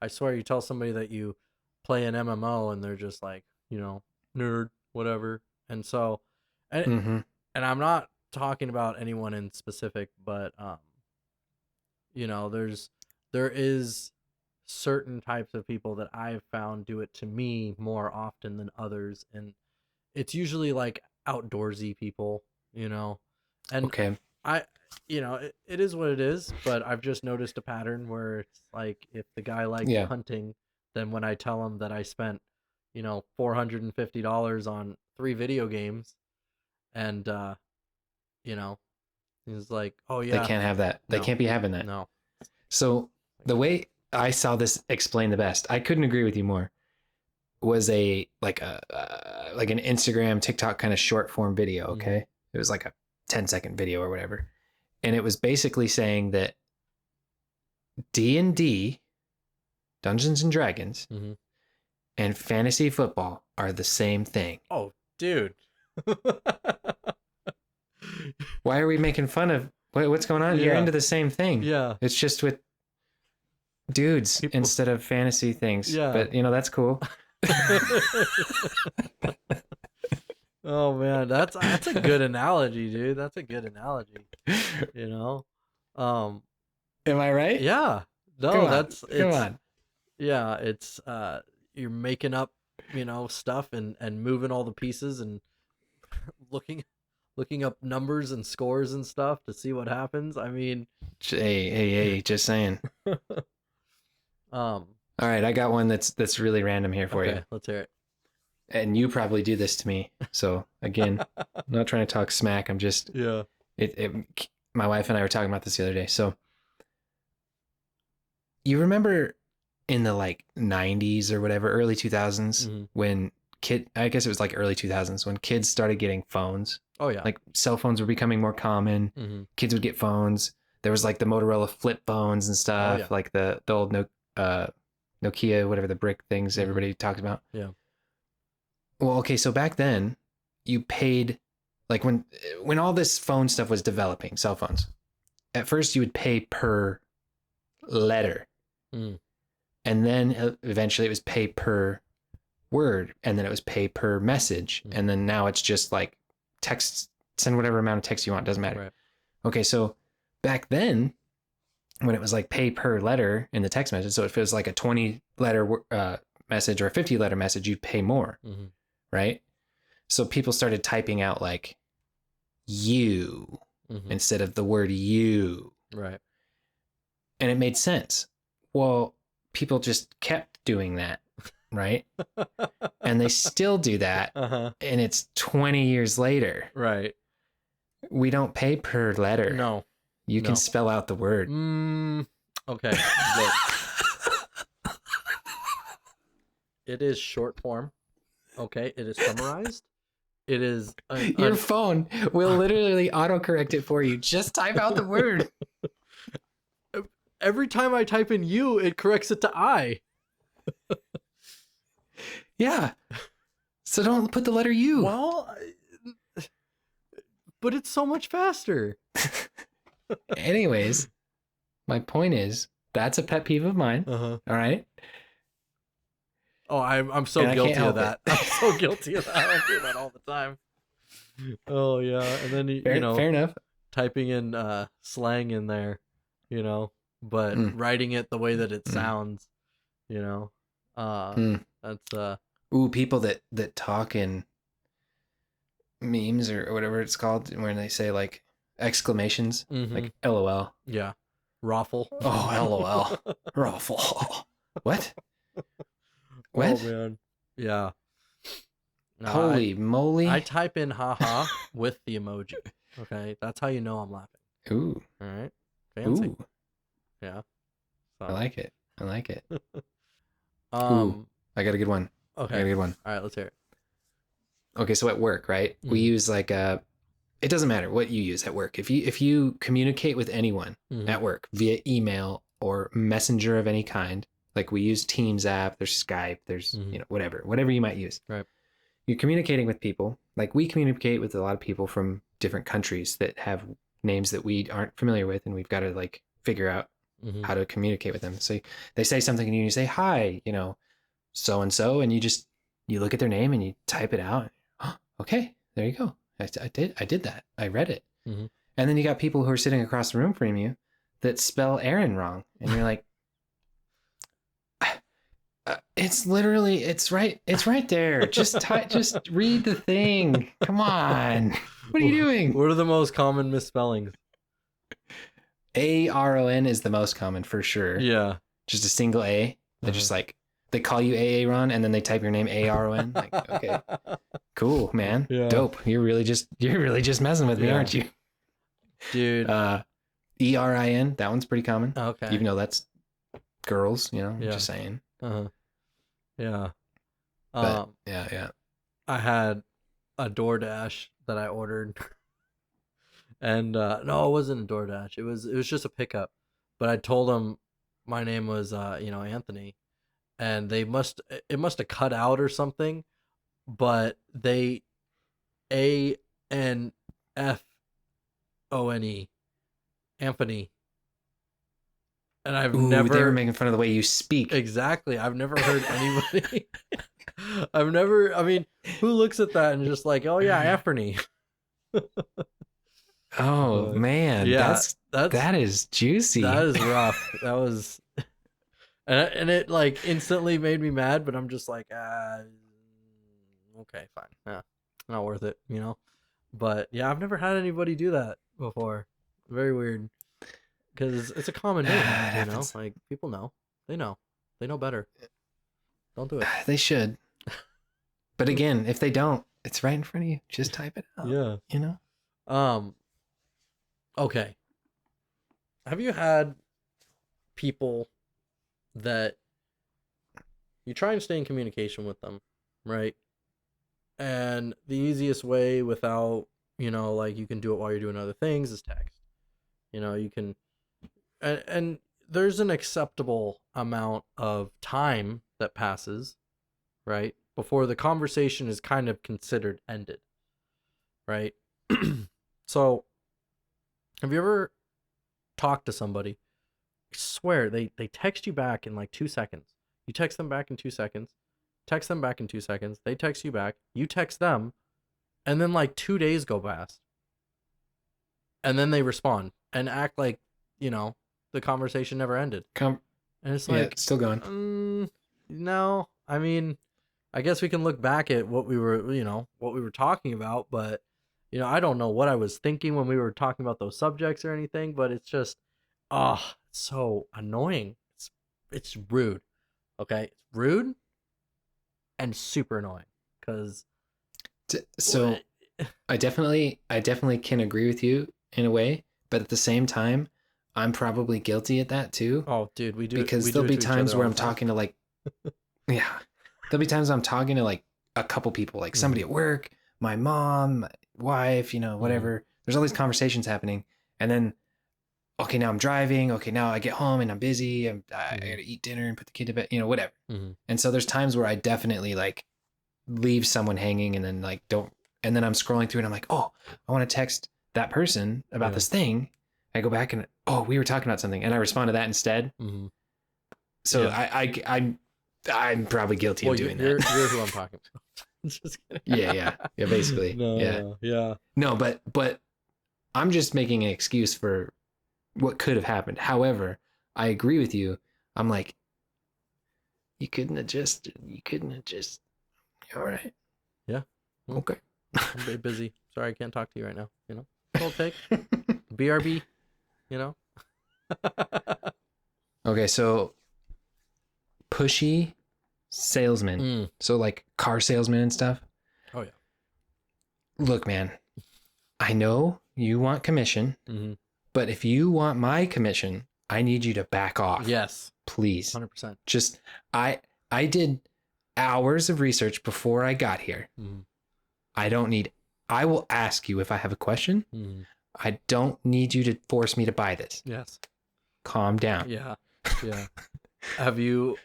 I swear, you tell somebody that you play an MMO and they're just like, nerd, whatever. And so, and I'm not talking about anyone in specific, but there is certain types of people that I've found do it to me more often than others, and it's usually like outdoorsy people, you know. And Okay. I, it is what it is, but I've just noticed a pattern where it's like if the guy likes Yeah. hunting, then when I tell him that I spent, $450 on 3 video games, and you know, he's like, "Oh They yeah, can't have that. They no, can't be having that. no." So the way I saw this explained the best, I couldn't agree with you more, was a like an Instagram, TikTok kind of short form video. Okay. Mhm. It was like a 10-second video or whatever. And it was basically saying that D&D, Dungeons and Dragons, Mhm. and fantasy football are the same thing. Oh, dude. Why are we making fun of what's going on? You're Yeah. into the same thing. Yeah. It's just with dudes People. instead of fantasy things. Yeah. But that's cool. Oh man, that's a good analogy, dude. That's a good analogy. You know, um, Am I right? yeah. Come No, on. Come on. yeah, it's you're making up, stuff and moving all the pieces and looking looking up numbers and scores and stuff to see what happens. I mean, Hey, just saying. um, All right, I got one that's really random here for okay, you. let's hear it. And you probably do this to me. So again, I'm not trying to talk smack. I'm just Yeah. my wife and I were talking about this the other day. So you remember in the like 90s or whatever, early 2000s, Mhm. when I guess it was like early 2000s when kids started getting phones. Oh yeah. Like cell phones were becoming more common. Mhm. Kids would get phones. There was like the Motorola flip phones and stuff, yeah. like the old Nokia, whatever the brick things Mhm. everybody talks about. Yeah. Well, okay, so back then you paid, like when all this phone stuff was developing, cell phones. At first you would pay per letter. Mm. And then eventually it was pay per word, and then it was pay per message. Mm. And then now it's just like text, send whatever amount of text you want, doesn't matter. Right. Okay, so back then when it was like pay per letter in the text message, so if it was like a 20 letter message or a 50 letter message, you'd pay more. Mm-hmm. Right? So people started typing out like you Mm-hmm. instead of the word you. Right. And it made sense. Well, people just kept doing that, right? And they still do that. Uh-huh. And it's 20 years later. Right. We don't pay per letter. No. You can spell out the word. Okay. Look. It is short form. Okay. It is summarized. It is your phone will literally autocorrect it for you. Just type out the word. Every time I type in you, it corrects it to I. Yeah. So don't put the letter U. Well, but it's so much faster. Anyways, my point is that's a pet peeve of mine. Uh-huh. All right. Oh, I'm so guilty of that. I'm so guilty of that. I do that all the time. Oh yeah, and then fair enough. Typing in slang in there, but writing it the way that it sounds, that's Ooh, people that talk in memes or whatever it's called, when they say like exclamations, like LOL. Yeah. Raffle. Oh, LOL. Raffle. What? What? Oh man. Yeah. No, Holy moly. I type in haha with the emoji. Okay. That's how you know I'm laughing. Ooh. All right. Fancy. Ooh. Yeah. So. I like it. Ooh, I got a good one. Okay. I got a good one. All right, let's hear it. Okay, so at work, right? Mm-hmm. We use like it doesn't matter what you use at work. If you communicate with anyone at work via email or messenger of any kind, like we use Teams app, there's Skype, there's whatever you might use. Right. You're communicating with people. Like we communicate with a lot of people from different countries that have names that we aren't familiar with, and we've got to like figure out how to communicate with them. So they say something and you say, hi, so and so, and you look at their name and you type it out. Oh, okay, there you go. I did that. I read it. Mm-hmm. And then you got people who are sitting across the room from you that spell Aaron wrong, and you're like, It's literally, it's right there. Just read the thing. Come on. What are you doing? What are the most common misspellings? ARON is the most common for sure. Yeah. Just a single A. They're just like, they call you Aaron and then they type your name ARON. Like, okay, cool, man. Yeah. Dope. You're really just messing with me, Yeah. aren't you? Dude. ERIN, that one's pretty common. Okay. Even though that's girls, you know, Yeah. just saying. Yeah. But yeah. I had a DoorDash that I ordered. And no, it wasn't a DoorDash. It was just a pickup. But I told them my name was Anthony, and it must have cut out or something, but they ANFONE Anthony. And I've Ooh, never they were making fun of the way you speak. Exactly. I've never heard anybody I mean, who looks at that and just like, "Oh yeah, Anthony." Oh man, yeah, that is juicy. That is rough. That was, and it like instantly made me mad. But I'm just like, okay, fine. Yeah, not worth it, you know. But yeah, I've never had anybody do that before. Very weird, because it's a common name. You know, like people know, they know better. Don't do it. They should. But again, if they don't, it's right in front of you. Just type it out. Yeah, you know. Okay. Have you had people that you try and stay in communication with them, right? And the easiest way without, like you can do it while you're doing other things is text. You can, and there's an acceptable amount of time that passes, right? Before the conversation is kind of considered ended, right? So, have you ever talked to somebody? I swear they text you back in like 2 seconds. You text them back in 2 seconds. Text them back in 2 seconds. They text you back. You text them, and then like 2 days go past, and then they respond and act like the conversation never ended. And it's like, it's still going. No, I mean, I guess we can look back at what we were talking about, but I don't know what I was thinking when we were talking about those subjects or anything, but it's just, it's so annoying. It's rude. Okay, it's rude and super annoying because. So, I definitely can agree with you in a way, but at the same time, I'm probably guilty at that too. Oh, dude, we do because there'll be times where I'm talking to like, yeah, there'll be times I'm talking to like a couple people, like somebody at work, my mom, my wife, whatever. There's all these conversations happening, and then, okay, now I'm driving. Okay, now I get home and I'm busy. I gotta eat dinner and put the kid to bed. Whatever. And so there's times where I definitely like leave someone hanging, and then like don't. And then I'm scrolling through, and I'm like, oh, I want to text that person about this thing. I go back and we were talking about something, and I respond to that instead. So I'm probably guilty of doing that. You're who I'm talking about. Just kidding. Yeah, basically. Yeah. No, but I'm just making an excuse for what could have happened. However, I agree with you. I'm like, you couldn't have just. All right. Yeah. Okay. I'm very busy. Sorry, I can't talk to you right now. It'll take. BRB. Okay, so pushy salesman. So like car salesman and stuff. Oh yeah. Look, man, I know you want commission, but if you want my commission, I need you to back off. Yes. Please. 100%. Just I did hours of research before I got here. I will ask you if I have a question. I don't need you to force me to buy this. Yes. Calm down. Yeah. Have you?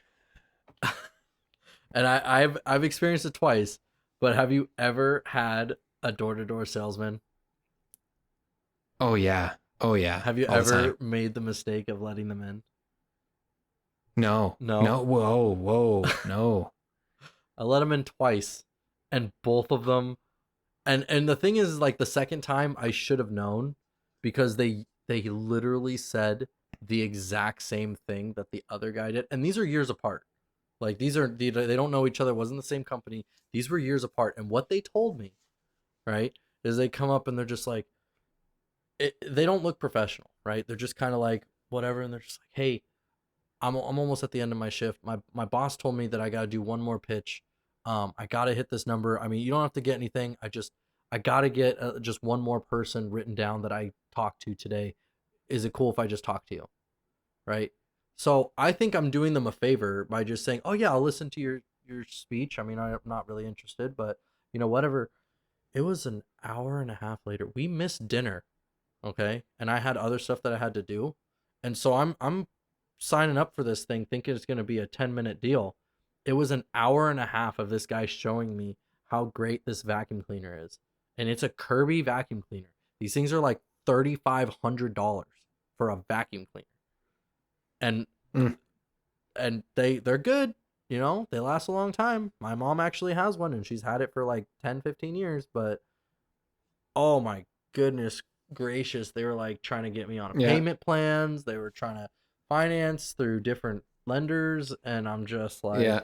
And I've experienced it twice, but have you ever had a door-to-door salesman? Oh yeah. Have you ever made the mistake of letting them in? No. Whoa. No. I let them in twice, and both of them. And the thing is, like, the second time I should have known, because they literally said the exact same thing that the other guy did, and these are years apart. Like they don't know each other. It wasn't the same company. These were years apart. And what they told me, right, is they come up and they're just like, they don't look professional, right? They're just kind of like whatever, and they're just like, hey, I'm almost at the end of my shift. My boss told me that I got to do one more pitch. I got to hit this number. I mean, you don't have to get anything. I got to get just one more person written down that I talked to today. Is it cool if I just talk to you? Right? So I think I'm doing them a favor by just saying, "Oh yeah, I'll listen to your speech." I mean, I'm not really interested, but whatever. It was an hour and a half later. We missed dinner, okay? And I had other stuff that I had to do. And so I'm signing up for this thing thinking it's going to be a 10-minute deal. It was an hour and a half of this guy showing me how great this vacuum cleaner is. And it's a Kirby vacuum cleaner. These things are like $3,500 for a vacuum cleaner. And Mm. and they're good, they last a long time. My mom actually has one and she's had it for like 10-15 years, but oh my goodness gracious, they were like trying to get me on a payment plans. They were trying to finance through different lenders, and I'm just like, yeah,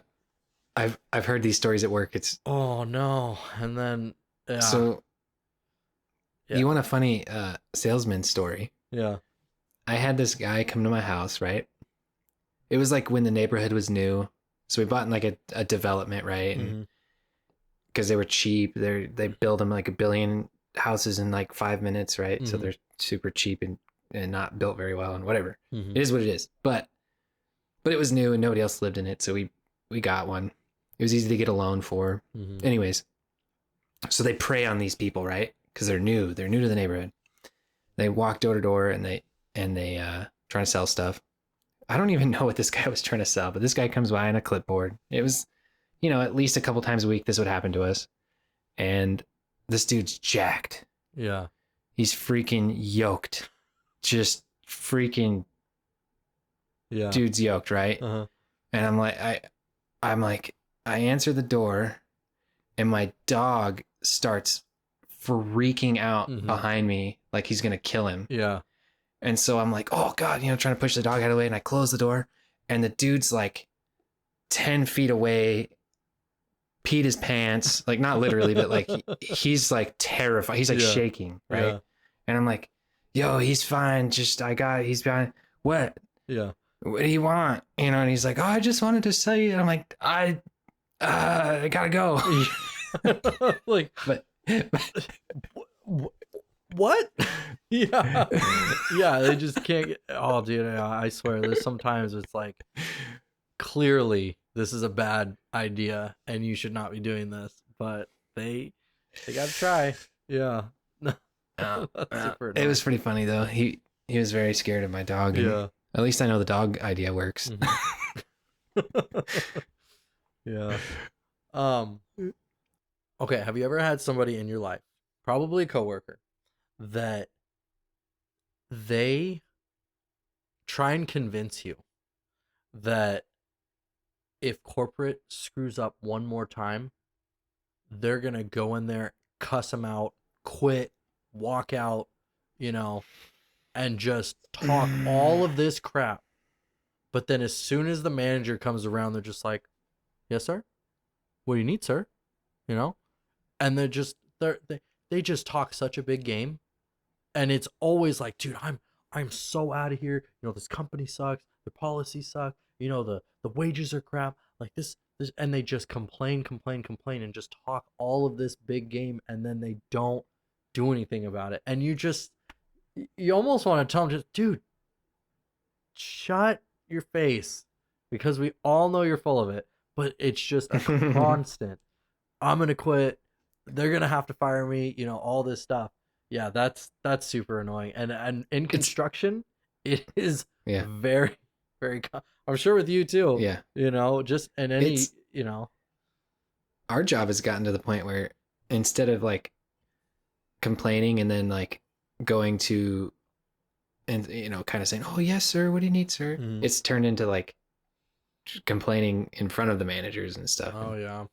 I've heard these stories at work. It's oh no. And then so yeah. You want a funny salesman story? Yeah. I had this guy come to my house, right? It was like when the neighborhood was new. So we bought in like a development, right? And because they were cheap, they build them like 1 billion houses in like 5 minutes, right? So they're super cheap and not built very well and whatever. It is what it is. But it was new and nobody else lived in it. So we got one. It was easy to get a loan for. Anyways, so they prey on these people, right? Because they're new to the neighborhood. They walk door to door and they trying to sell stuff. I don't even know what this guy was trying to sell, but this guy comes by on a clipboard. It was, at least a couple times a week this would happen to us. And this dude's jacked. Yeah. He's freaking yoked. Just freaking dude's yoked, right? Uh-huh. And I'm like, I answer the door and my dog starts freaking out behind me like he's going to kill him. Yeah. And so I'm like, oh God, trying to push the dog out of the way. And I close the door and the dude's like 10 feet away, peed his pants, like not literally, but like he's like terrified. He's like shaking. Right. Yeah. And I'm like, yo, he's fine. He's fine. What? Yeah. What do you want? And he's like, oh, I just wanted to tell you. And I'm like, I gotta go. Like, but what? Yeah. Yeah. They just can't get, oh dude, I swear there's sometimes it's like, clearly this is a bad idea and you should not be doing this, but they gotta try. Yeah. It was pretty funny though. He was very scared of my dog. Yeah. At least I know the dog idea works. Yeah. Okay, have you ever had somebody in your life, probably a coworker, that they try and convince you that if corporate screws up one more time, they're going to go in there, cuss them out, quit, walk out, and just talk all of this crap. But then as soon as the manager comes around, they're just like, yes, sir? What do you need, sir? And they just talk such a big game. And it's always like, dude, I'm so out of here. This company sucks. Their policies suck. The wages are crap. Like this, and they just complain, and just talk all of this big game, and then they don't do anything about it. And you almost want to tell them, just, dude, shut your face, because we all know you're full of it. But it's just a constant. I'm gonna quit. They're gonna have to fire me. All this stuff. Yeah, that's super annoying. And in construction, it is very, very. I'm sure with you too. Yeah. Just in any. Our job has gotten to the point where instead of like complaining and then like going to, and kind of saying, "Oh yes, sir. What do you need, sir?" It's turned into like complaining in front of the managers and stuff. Oh yeah.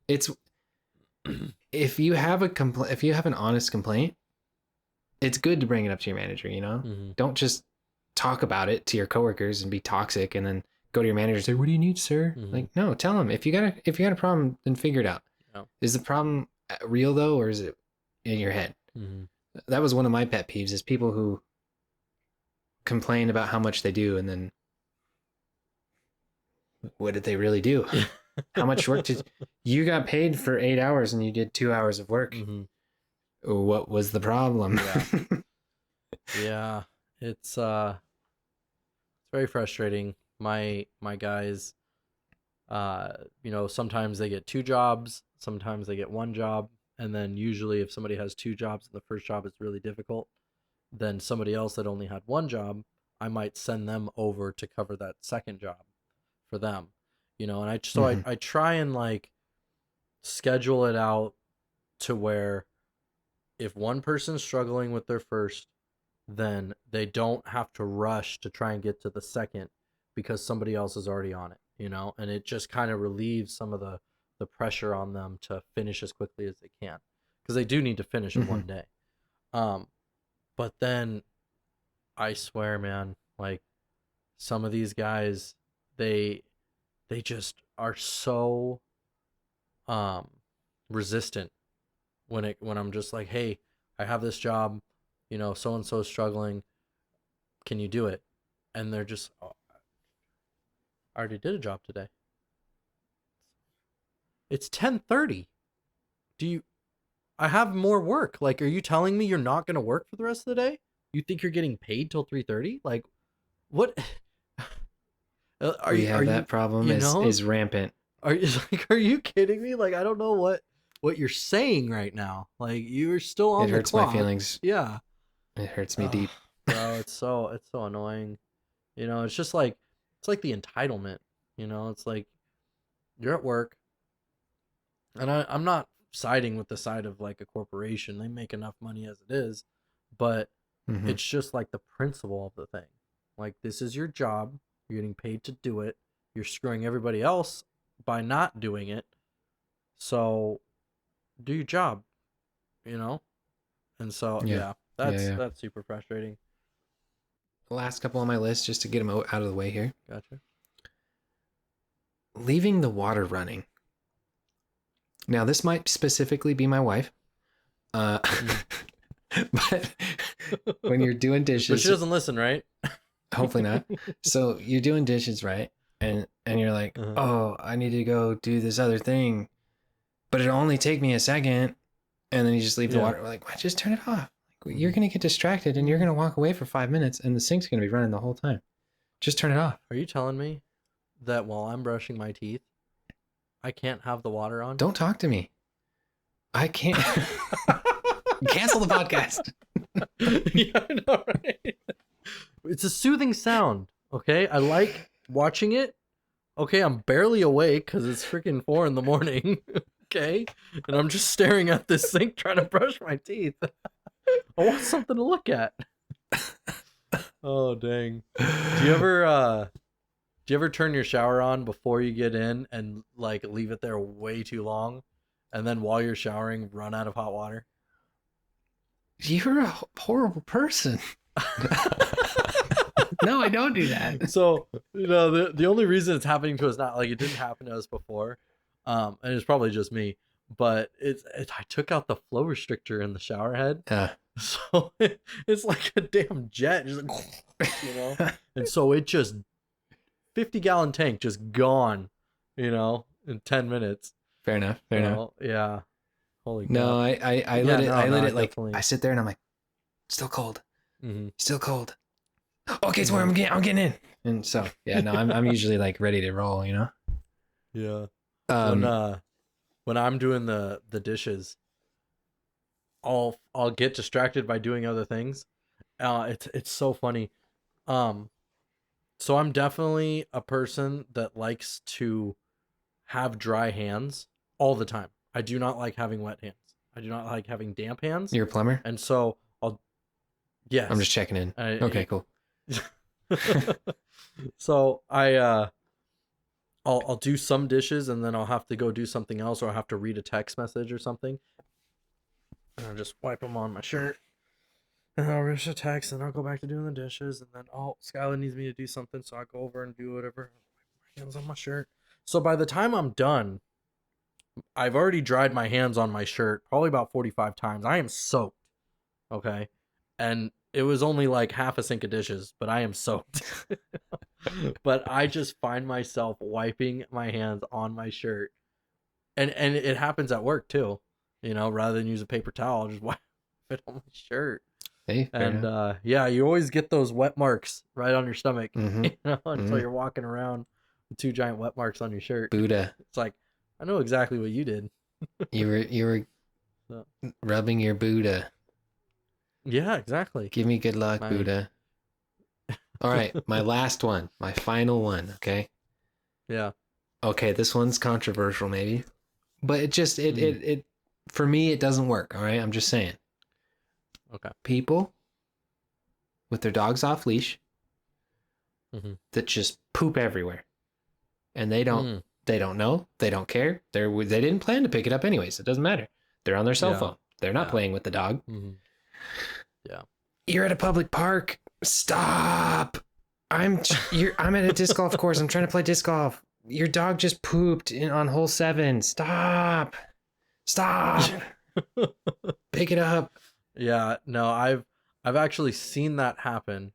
It's if you have an honest complaint, it's good to bring it up to your manager. Don't just talk about it to your coworkers and be toxic and then go to your manager and say, "What do you need, sir?" Mhm. Like, no, tell him if you got a problem, then figure it out. Yeah. Is the problem real though, or is it in your head? Mhm. That was one of my pet peeves: is people who complain about how much they do, and then what did they really do? How much work did you got paid for 8 hours and you did 2 hours of work? Mhm. What was the problem? Yeah. Yeah. It's very frustrating. My guys, sometimes they get two jobs, sometimes they get one job, and then usually if somebody has two jobs and the first job is really difficult, then somebody else that only had one job, I might send them over to cover that second job for them. And I try and like schedule it out to where if one person's struggling with their first, then they don't have to rush to try and get to the second because somebody else is already on it, and it just kind of relieves some of the pressure on them to finish as quickly as they can because they do need to finish in Mm-hmm. one day. Um, but then I swear, man, like some of these guys, they they just are so um resistant when I'm just like, hey, I have this job, so and so is struggling, can you do it? And they're just, oh, I already did a job today. It's 10:30. Do you? I have more work. Like, are you telling me you're not gonna work for the rest of the day? You think you're getting paid till 3:30? Like, what? Are We you? Are have you? that problem You know? is rampant. Are you like? Are you kidding me? Like, I don't know what you're saying right now. Like, you're still It on the hurts my clock. feelings. Yeah. It hurts me Ugh, deep. bro, it's so annoying. It's just like it's like the entitlement. It's like you're at work, and I'm not siding with the side of like a corporation. They make enough money as it is, but Mm-hmm. it's just like the principle of the thing. Like this is your job. You're getting paid to do it. You're screwing everybody else by not doing it. So do your job, you know? And so Yeah. yeah, Yeah. that's Yeah. that's super frustrating. The last couple on my list, just to get them out of the way here. Gotcha. Leaving the water running. Now, this might specifically be my wife. But when you're doing But she dishes, doesn't listen, right? hopefully not. So you're doing dishes, right? And you're like, Uh-huh. oh, I need to go do this other thing, but it'll only take me a second. And then you just leave the Yeah. water. We're like, what? Just turn it off. Like, you're Mhm. gonna get distracted, and you're gonna walk away for 5 minutes, and the sink's gonna be running the whole time. Just turn it off. Are you telling me that while I'm brushing my teeth, I can't have the water on? Don't talk to me. I can't. Cancel the podcast. Yeah, I know, right? It's a soothing sound. Okay, I like watching it. Okay, I'm barely awake because it's freaking 4 in the morning. Okay, and I'm just staring at this sink trying to brush my teeth. I want something to look at. Oh dang! Do you ever turn your shower on before you get in and like leave it there way too long, and then while you're showering run out of hot water? You're a horrible person. No, I don't do that. So the only reason it's happening to us not like it didn't happen to us before, and it's probably just me, but I took out the flow restrictor in the shower head, so it's like a damn jet, just like, and so it just 50-gallon tank just gone, in 10 minutes. Fair enough. Fair enough. So yeah, holy No, crap. I Yeah, let it. no, I no, let I it like. definitely. I sit there and I'm like, still cold. Mm-hmm. Still cold. Okay, so I'm getting in. And so yeah, no, I'm usually like ready to roll. Yeah. When Um. when I'm doing the dishes, I'll get distracted by doing other things. It's so funny. Um, so I'm definitely a person that likes to have dry hands all the time. I do not like having wet hands. I do not like having damp hands. You're a plumber. And so I'll I'm just yes. checking in. Okay, cool. So I'll do some dishes and then I'll have to go do something else, or I'll have to read a text message or something. And I'll just wipe them on my shirt. And I'll rush a text, and I'll go back to doing the dishes, and then Skylar needs me to do something, so I go over and do whatever. hands on my shirt. So by the time I'm done, I've already dried my hands on my shirt probably about 45 times. I am soaked. Okay. And it was only like half a sink of dishes, but I am soaked. But I just find myself wiping my hands on my shirt. And it happens at work too. Rather than use a paper towel, I'll just wipe it on my shirt. Hey, fair And enough. yeah, you always get those wet marks right on your stomach, Mm-hmm. until you're walking around with two giant wet marks on your shirt. Buddha. It's like, I know exactly what you did. You were So, rubbing your Buddha. yeah, exactly. Give me good luck, My- Buddha. All right, my last one, my final one. Okay. Yeah. Okay, this one's controversial, maybe, but it for me it doesn't work. All right, I'm just saying. Okay. People with their dogs off leash Mm-hmm. that just poop everywhere, and they don't know, they don't care. They didn't plan to pick it up anyways. It doesn't matter. They're on their cell phone. They're not playing with the dog. Mm-hmm. Yeah. You're at a public park. Stop. I'm at a disc golf course. I'm trying to play disc golf. Your dog just pooped on hole 7. Stop. Pick it up. Yeah. No, I've actually seen that happen,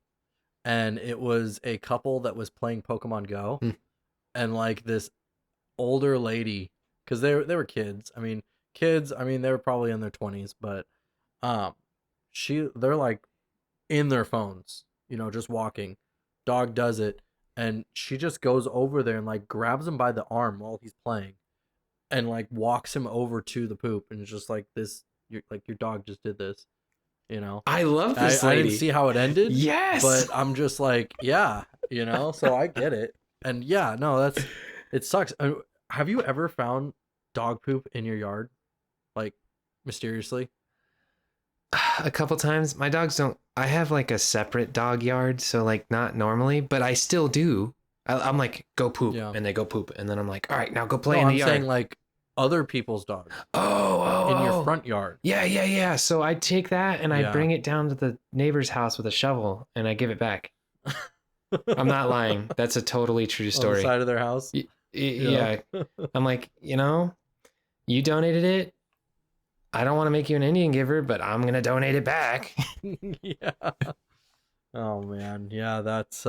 and it was a couple that was playing Pokemon Go, and like this older lady, because they were kids. They were probably in their 20s, but they're like in their phones, just walking. Dog does it, and she just goes over there and like grabs him by the arm while he's playing, and like walks him over to the poop, and it's just like this. Your dog just did this, I love this I lady. didn't see how it ended. Yes. But I'm just like, yeah, so I get it. And yeah, no, it sucks. Have you ever found dog poop in your yard? Like, mysteriously? A couple times. My dogs don't. I have like a separate dog yard, so like not normally, but I still do. I'm like, go poop, and they go poop, and then I'm like, all right, now go play in the yard. I'm saying like other people's dogs. Oh, in your front yard. Yeah. So I take that and I bring it down to the neighbor's house with a shovel, and I give it back. I'm not lying. That's a totally true story. On the side of their house. Yeah. I'm like, you donated it. I don't want to make you an Indian giver, but I'm gonna donate it back. Yeah. Oh man, yeah, that's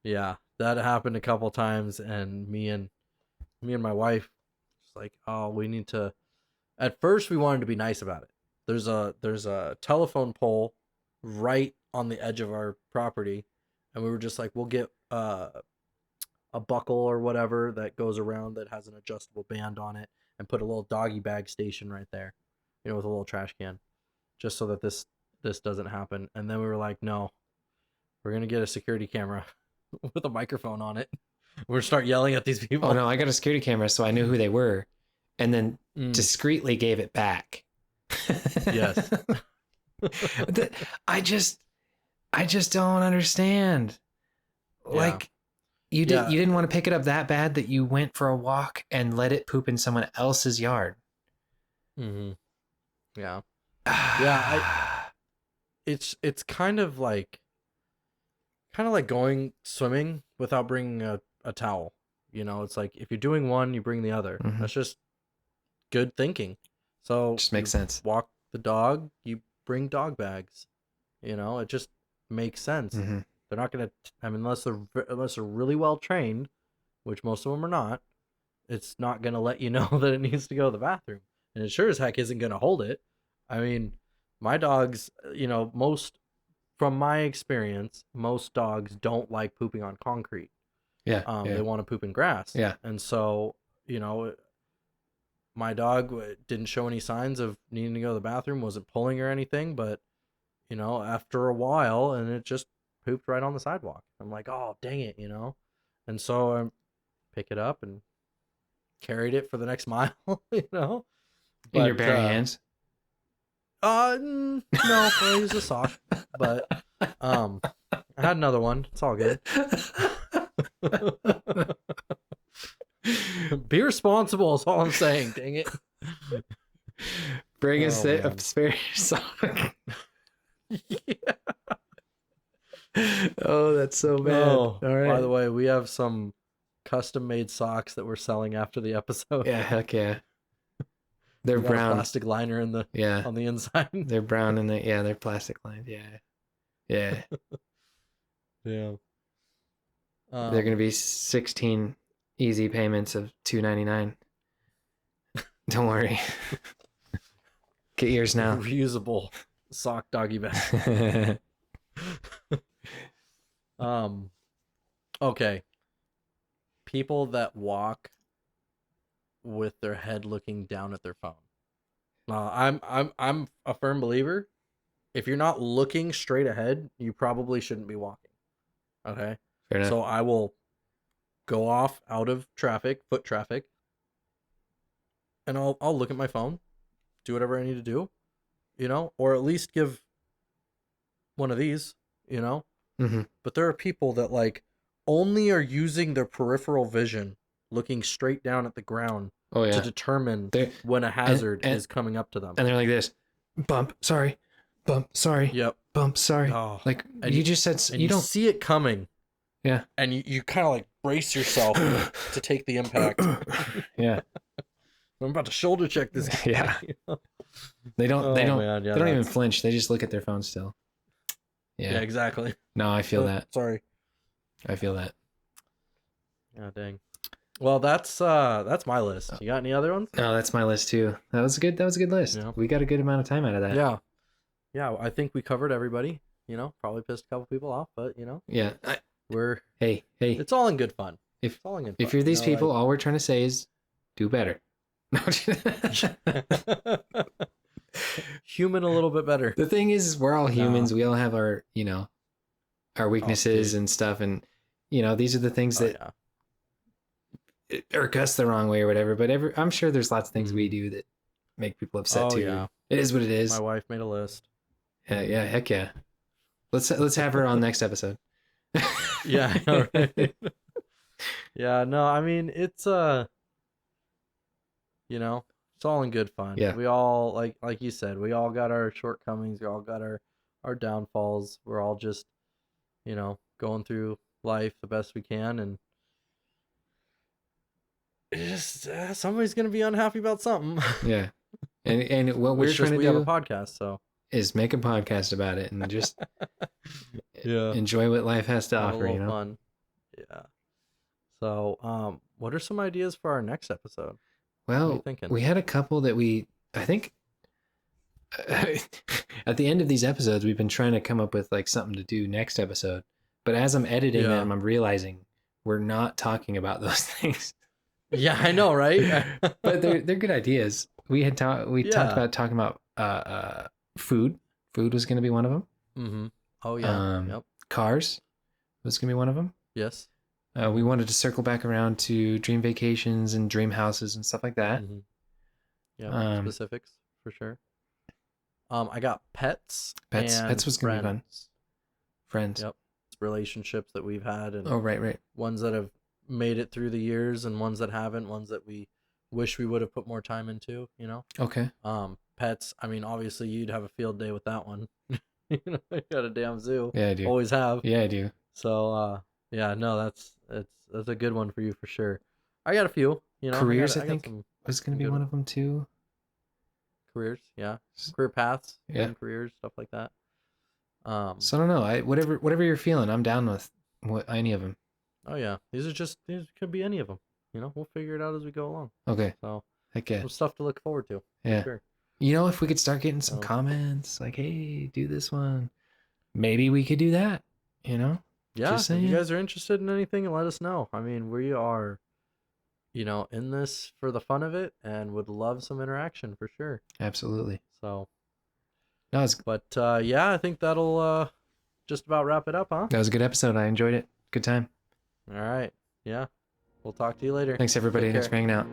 yeah, that happened a couple times, and me and my wife just like, oh, we need to. At first, we wanted to be nice about it. There's a telephone pole right on the edge of our property, and we were just like, we'll get a buckle or whatever that goes around that has an adjustable band on it, and put a little doggy bag station right there, with a little trash can, just so that this doesn't happen. And then we were like, no, we're gonna get a security camera with a microphone on it. We're gonna start yelling at these people. Oh no, I got a security camera, so I knew who they were, and then discreetly gave it back. Yes. I just don't understand. Yeah. Like, you didn't want to pick it up that bad that you went for a walk and let it poop in someone else's yard. Mm-hmm. Yeah. Yeah. It's kind of like going swimming without bringing a towel. It's like, if you're doing one, you bring the other. Mm-hmm. That's just good thinking. So just makes sense. Walk the dog, you bring dog bags. It just makes sense. Mm-hmm. They're not gonna. Unless they're really well trained, which most of them are not. It's not gonna let you know that it needs to go to the bathroom, and it sure as heck isn't gonna hold it. My dogs. From my experience, most dogs don't like pooping on concrete. Yeah. They want to poop in grass. Yeah. And so, my dog didn't show any signs of needing to go to the bathroom, wasn't pulling or anything, but, after a while, and it just pooped right on the sidewalk. I'm like, oh, dang it, And so I pick it up and carried it for the next mile, In your bare hands? No, I used a sock, but I had another one. It's all good. Be responsible is all I'm saying. Dang it. Bring a set of spare sock. Yeah. Oh, that's so bad. Oh, all right. By the way, we have some custom made socks that we're selling after the episode. Yeah, heck yeah. They're We got brown. a plastic liner in the Yeah, on the inside. they're brown and they're plastic lined. Yeah, yeah. Yeah. They're gonna be 16 easy payments of $2.99. Don't worry. Get yours now. Reusable sock doggy bag. Okay. People that walk with their head looking down at their phone. I'm a firm believer. If you're not looking straight ahead, you probably shouldn't be walking. Okay. Fair enough. So I will go off out of traffic, foot traffic, and I'll look at my phone, do whatever I need to do, or at least give one of these, Mm-hmm. But there are people that like only are using their peripheral vision, looking straight down at the ground Oh to yeah. determine when a hazard is coming up to them. And they're like this. Bump. Sorry. Bump. Sorry. Yep. Bump. Sorry. Oh, Like and you just said. and You don't. see it coming. Yeah. And you kind of like brace yourself to take the impact. Yeah. I'm about to shoulder check this guy. Yeah. They don't. Oh, they don't. man, yeah, they don't even that's- flinch. They just look at their phone still. Yeah, Yeah. exactly. No, I feel Oh, that. Sorry. I feel that. Yeah, dang. Well, that's my list. You got any other ones? No, that's my list too. That was a good list. Yeah. We got a good amount of time out of that. Yeah. Yeah, I think we covered everybody. Probably pissed a couple people off, but Yeah. Hey. it's all in good fun. If- It's all in good If fun. you're these people, all we're trying to say is do better. No, human a little bit better. the thing is, we're all humans. No. We all have our, our weaknesses dude. and stuff. And, these are the things Oh, that yeah. irk us the wrong way or whatever. But I'm sure there's lots of things we do that make people upset Oh, too. yeah. It is what it is. My wife made a list. Yeah, heck yeah. Let's have her on next episode. Yeah, I know, right? Yeah, no, I mean it's it's all in good fun. Yeah. We all like you said, we all got our shortcomings, we all got our downfalls. We're all just, going through life the best we can, and it's just somebody's gonna be unhappy about something. Yeah. And what we're It's just trying to we have a do podcast, so is make a podcast about it and just yeah, enjoy what life has to have a offer, little fun. Yeah. So, what are some ideas for our next episode? What are you Well, thinking? we had a couple that I think at the end of these episodes, we've been trying to come up with like something to do next episode. But as I'm editing Yeah. them, I'm realizing we're not talking about those things. Yeah, I know, right? But they're good ideas. We talked Yeah. about talking about food. Food was going to be one of them. Mm-hmm. Oh yeah. Yep. Cars was going to be one of them. Yes. We wanted to circle back around to dream vacations and dream houses and stuff like that. Mm-hmm. Yeah. Specifics for sure. I got pets. Pets and was gonna be fun. Friends. Yep. Relationships that we've had, and Oh, right. ones that have made it through the years, and ones that haven't. Ones that we wish we would have put more time into. Okay. Pets. I mean, obviously, you'd have a field day with that one. You got a damn zoo. Yeah, I do. Always have. Yeah, I do. So, yeah, no, that's a good one for you for sure. I got a few. Careers, I got think, some was going to be good one of them too. careers. Yeah, career paths. Yeah. Careers, stuff like that. So I don't know. Whatever you're feeling, I'm down with any of them. Oh yeah, these could be any of them. We'll figure it out as we go along. Okay. So Heck yeah. some stuff to look forward to. Yeah. Sure. If we could start getting some So- comments like, "Hey, do this one," maybe we could do that. Yeah. Just If you saying. guys are interested in anything, let us know. I mean, we are, in this for the fun of it, and would love some interaction for sure. Absolutely. So, No, but yeah, I think that'll just about wrap it up, huh? that was a good episode. I enjoyed it. Good time. All right. Yeah. We'll talk to you later. Thanks everybody. Take Thanks care. for hanging out.